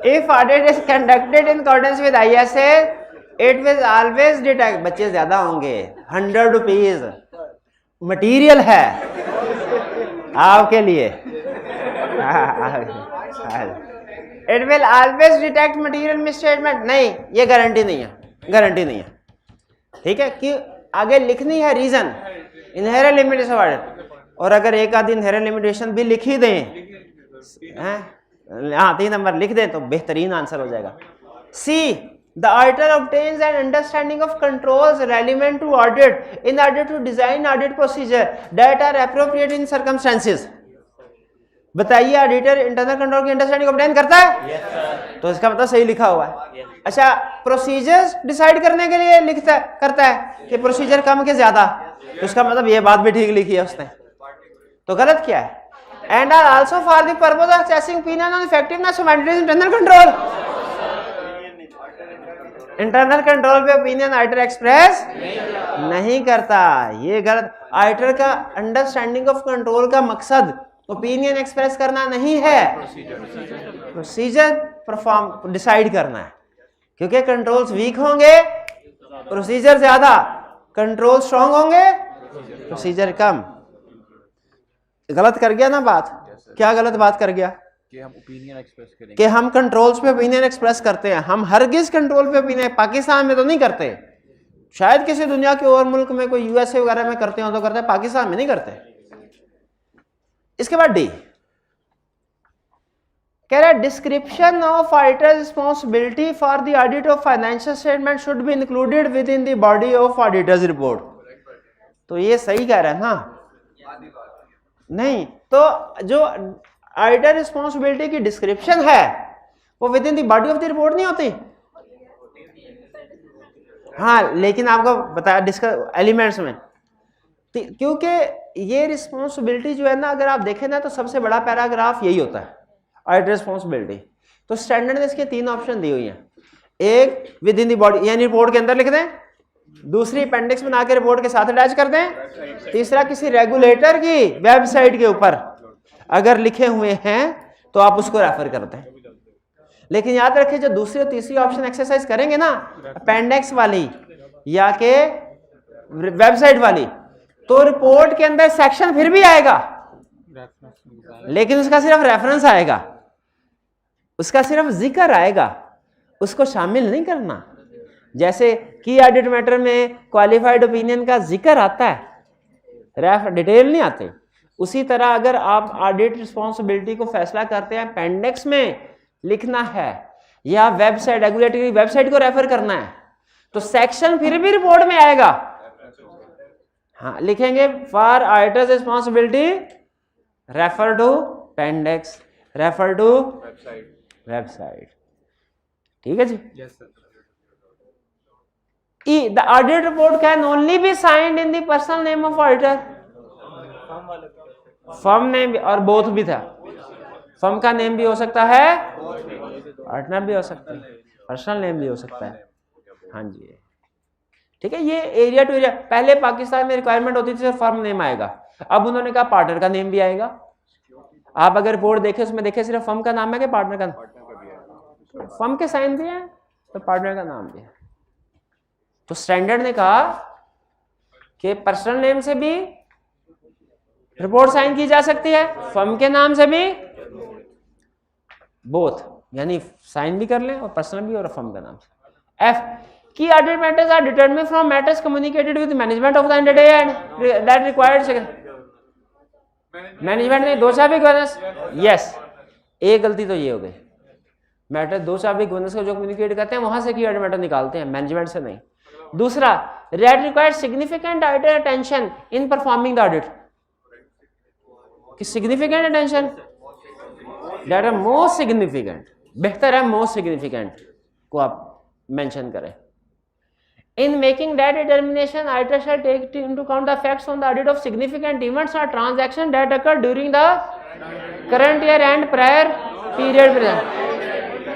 Speaker 1: If audit is conducted in accordance with ISA, it will always detect। बच्चे ज्यादा होंगे, 100 रुपीज मटीरियल है आपके लिए। It will always detect material misstatement। नहीं, ये गारंटी नहीं है, गारंटी नहीं है। ठीक है, कि आगे लिखनी है reason, inherent limitation of audit. और अगर एक आधी इनहेरेंट लिमिटेशन भी लिख ही दें, हाँ 3 नंबर लिख दें, तो बेहतरीन आंसर हो जाएगा। C, the auditor obtains an understanding of controls relevant to audit in order to design audit procedure that are appropriate in circumstances. बताइए, ऑडिटर इंटरनल कंट्रोल की अंडरस्टैंडिंग ऑब्टेन करता है? तो इसका मतलब सही लिखा हुआ है। अच्छा, प्रोसीजर्स डिसाइड करने के लिए करता है कि प्रोसीजर कम के ज्यादा, तो उसका मतलब ये बात भी ठीक लिखी है उसने, तो गलत क्या है? And are also for the purpose of accessing opinion on effectiveness of internal control. Internal control पे ओपिनियन आइटर एक्सप्रेस नहीं करता, ये गलत। आइटर का अंडरस्टैंडिंग ऑफ कंट्रोल का मकसद ओपिनियन एक्सप्रेस करना नहीं है, प्रोसीजर परफॉर्म डिसाइड करना है। क्योंकि कंट्रोल्स वीक होंगे प्रोसीजर ज्यादा, कंट्रोल स्ट्रांग होंगे प्रोसीजर कम। गलत कर गया ना बात? क्या गलत बात कर गया?
Speaker 4: कि हम ओपिनियन एक्सप्रेस करेंगे,
Speaker 1: कि हम कंट्रोल्स पे ओपिनियन एक्सप्रेस करते हैं। हम हरगिज कंट्रोल पे ओपिनियन पाकिस्तान में तो नहीं करते, शायद किसी दुनिया के और मुल्क में कोई यूएसए वगैरह में करते हो तो करते हैं, पाकिस्तान में नहीं करते। इसके बाद डी कह रहा है description of auditor responsibility for the audit of financial statement should be included with in the body of auditors report. तो ये सही कह रहा है ना? नहीं, तो जो ऑडिटर रिस्पॉन्सिबिलिटी की डिस्क्रिप्शन है वो with in the body of the report नहीं होती। हाँ, लेकिन आपको बताया डिस्कस एलिमेंट्स में, क्योंकि ये रिस्पॉन्सिबिलिटी जो है ना, अगर आप देखें ना तो सबसे बड़ा पैराग्राफ यही होता है, ऑडिटर रिस्पॉन्सिबिलिटी। तो स्टैंडर्ड ने इसके 3 ऑप्शन दी हुई हैं। एक विद इन द बॉडी यानी रिपोर्ट के अंदर लिख दें, दूसरी अपेंडिक्स बना के रिपोर्ट के साथ अटैच कर दें, तीसरा किसी रेगुलेटर की वेबसाइट के ऊपर अगर लिखे हुए हैं तो आप उसको रेफर करते हैं। लेकिन याद रखिए जो दूसरी और तीसरी ऑप्शन एक्सरसाइज करेंगे ना, अपेंडिक्स वाली या के वेबसाइट वाली, तो रिपोर्ट के अंदर सेक्शन फिर भी आएगा लेकिन उसका सिर्फ रेफरेंस आएगा, उसका सिर्फ जिक्र आएगा, उसको शामिल नहीं करना। जैसे की ऑडिट मैटर में क्वालिफाइड ओपिनियन का जिक्र आता है, रेफ डिटेल नहीं आते। उसी तरह अगर आप ऑडिट रिस्पॉन्सिबिलिटी को फैसला करते हैं अपेंडिक्स में लिखना है या वेबसाइट रेगुलेटरी वेबसाइट को रेफर करना है, तो सेक्शन फिर भी रिपोर्ट में आएगा। हाँ, लिखेंगे for auditor's responsibility refer to appendix, refer to website. ठीक है जी?
Speaker 4: Yes sir.
Speaker 1: E, the audit report can only be signed in the personal name of auditor. Firm name और बोथ भी था, फर्म का नेम भी हो सकता है, पार्टनर भी हो सकता है, पर्सनल नेम भी हो सकता है। हाँ जी, ठीक है। ये एरिया टू एरिया, पहले पाकिस्तान में रिक्वायरमेंट होती थी सिर्फ फर्म नेम आएगा, अब उन्होंने कहा पार्टनर का नेम भी आएगा। आप अगर रिपोर्ट देखें उसमें देखें सिर्फ फर्म का नाम है कि पार्टनर का नाम, फर्म के साइन भी है तो पार्टनर का नाम भी है। तो स्टैंडर्ड ने कहा कि पर्सनल नेम से भी रिपोर्ट साइन की जा सकती है, फर्म के नाम से भी, बोथ यानी साइन भी कर लें और पर्सनल भी और फर्म का नाम से। F key audit matters are determined from matters communicated with management of the entity and that required management ने 2 साबिक गवर्नेंस। यस, एक गलती तो ये हो गई, मैटर 2 साबिक गवर्नेंस को जो कम्युनिकेट करते हैं वहां से की ऑडिट मैटर निकालते हैं, मैनेजमेंट से नहीं। दूसरा, that required significant auditor attention in performing the audit, कि significant attention that are most significant, बेहतर है मोस्ट सिग्निफिकेंट को आप मेंशन करें। In making that determination, auditor shall take into account the facts on the audit of significant events or transactions that occurred during the current year and prior period.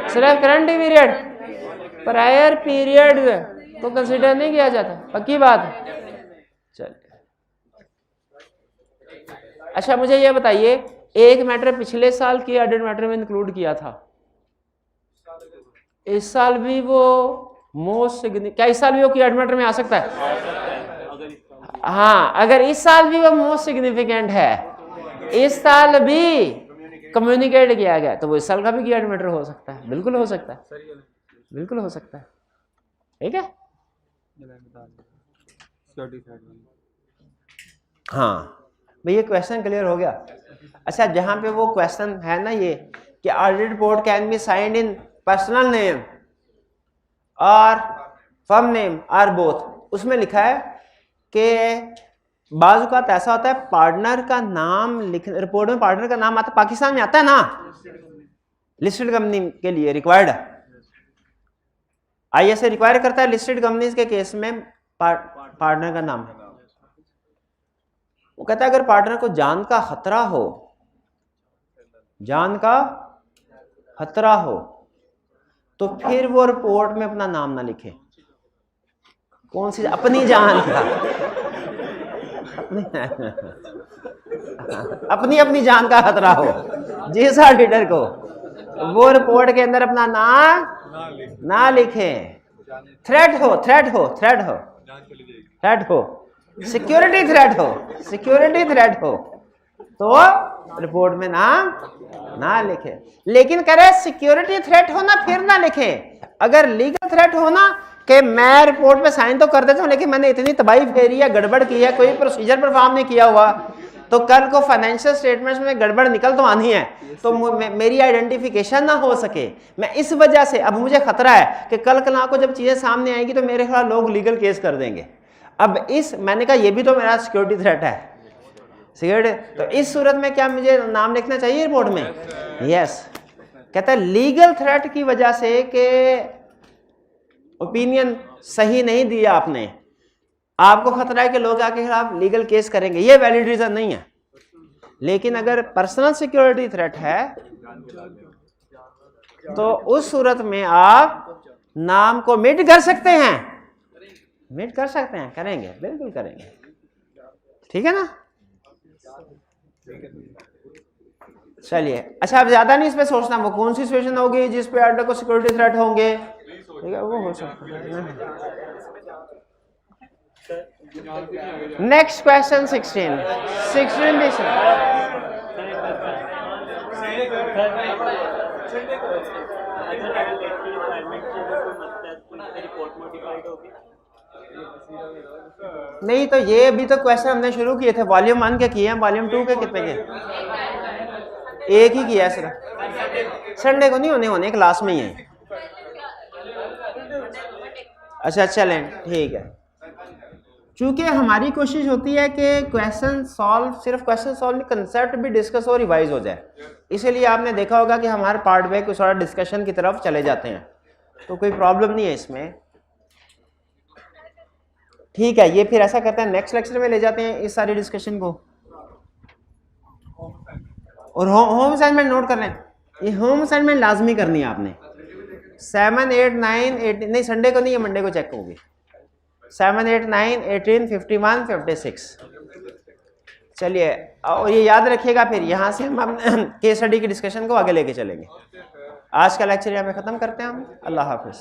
Speaker 1: सिर्फ current period, prior period को consider नहीं किया जाता, पक्की बात। चलिए, अच्छा मुझे ये बताइए, एक मैटर पिछले साल की ऑडिट मैटर में इंक्लूड किया था, इस साल भी वो मोस्ट सिग्निफिकेंट, क्या इस साल भी वो की ऑडिट मैटर में आ सकता है? हाँ, अगर इस साल भी वो मोस्ट सिग्निफिकेंट है, इस साल भी कम्युनिकेट किया गया, तो वो इस साल का भी की ऑडिट मैटर हो सकता है, बिल्कुल हो सकता है, बिल्कुल हो सकता है। ठीक है, हाँ भाई, ये क्वेश्चन क्लियर हो गया। अच्छा, जहां पे वो क्वेश्चन है ना ये कि audit report can be signed in personal name और फर्म नेम और बोथ, उसमें लिखा है कि बाज़ औक़ात ऐसा होता है पार्टनर का नाम लिख, रिपोर्ट में पार्टनर का नाम आता है, पाकिस्तान में आता है ना, लिस्टेड कंपनी के लिए रिक्वायर्ड है, आईएसए रिक्वायर करता है लिस्टेड कंपनीज के केस में पार्टनर का नाम है। वो कहता है अगर पार्टनर को जान का खतरा हो, जान का खतरा हो, तो फिर वो रिपोर्ट में अपना नाम ना लिखे। कौन सी? अपनी जान का, अपनी जान का खतरा हो जिस ऑडिटर को, वो रिपोर्ट के अंदर अपना नाम ना लिखे। थ्रेट हो, सिक्योरिटी थ्रेट हो तो रिपोर्ट में नाम ना लिखे। लेकिन करे सिक्योरिटी थ्रेट हो ना, फिर ना लिखे। अगर लीगल थ्रेट हो ना कि मैं रिपोर्ट में साइन तो कर देता हूं लेकिन मैंने इतनी तबाही फेरी है, गड़बड़ की है, कोई प्रोसीजर परफॉर्म नहीं किया हुआ, तो कल को फाइनेंशियल स्टेटमेंट्स में गड़बड़ निकल तो आनी है, तो मेरी आइडेंटिफिकेशन ना हो सके। मैं इस वजह से अब मुझे खतरा है कि कल को जब चीजें सामने आएंगी तो मेरे खिलाफ लोग लीगल केस कर देंगे। अब इस मैंने कहा ये भी तो मेरा सिक्योरिटी थ्रेट है, सिक्योरिटी। तो इस सूरत में क्या मुझे नाम लिखना चाहिए रिपोर्ट में? यस। कहता है लीगल थ्रेट की वजह से कि ओपिनियन सही नहीं दिया आपने, आपको खतरा है कि लोग आपके खिलाफ लीगल केस करेंगे, ये वैलिड रीजन नहीं है। लेकिन अगर पर्सनल सिक्योरिटी थ्रेट है तो उस सूरत में आप नाम को मिट कर सकते हैं, करेंगे, बिल्कुल करेंगे। ठीक है ना? चलिए, अच्छा अब ज्यादा नहीं इस पे सोचना, वो कौन सी सिचुएशन होगी जिस पे ऑर्डर को सिक्योरिटी थ्रेट होंगे, ठीक है, वो हो सकता है। नेक्स्ट क्वेश्चन 16 नहीं, तो ये अभी तो क्वेश्चन हमने शुरू किए थे, वॉल्यूम 1 के किए हैं, वॉल्यूम 2 के कितने के? एक ही किया है सिर्फ, संडे को नहीं होने क्लास में ही है। अच्छा चलें, ठीक है। चूंकि हमारी कोशिश होती है कि सिर्फ क्वेश्चन सॉल्व नहीं, कंसेप्ट भी डिस्कस और रिवाइज हो जाए, इसलिए आपने देखा होगा कि हमारे पार्ट में कुछ और डिस्कशन की तरफ चले जाते हैं, तो कोई प्रॉब्लम नहीं है इसमें। ठीक है, ये फिर ऐसा करते हैं नेक्स्ट लेक्चर में ले जाते हैं इस सारी डिस्कशन को। और होम असाइनमेंट नोट कर लें, ये होम असाइनमेंट लाजमी करनी है आपने। 7, 8, 9, 18 नहीं, संडे को नहीं है, मंडे को चेक होगी। 7, 8, 9, 18, 51, 56। चलिए, और ये याद रखिएगा, फिर यहाँ से हम केस स्टडी की डिस्कशन को आगे लेके चलेंगे। आज का लेक्चर यहाँ पे ख़त्म करते हैं हम। अल्लाह हाफिज़।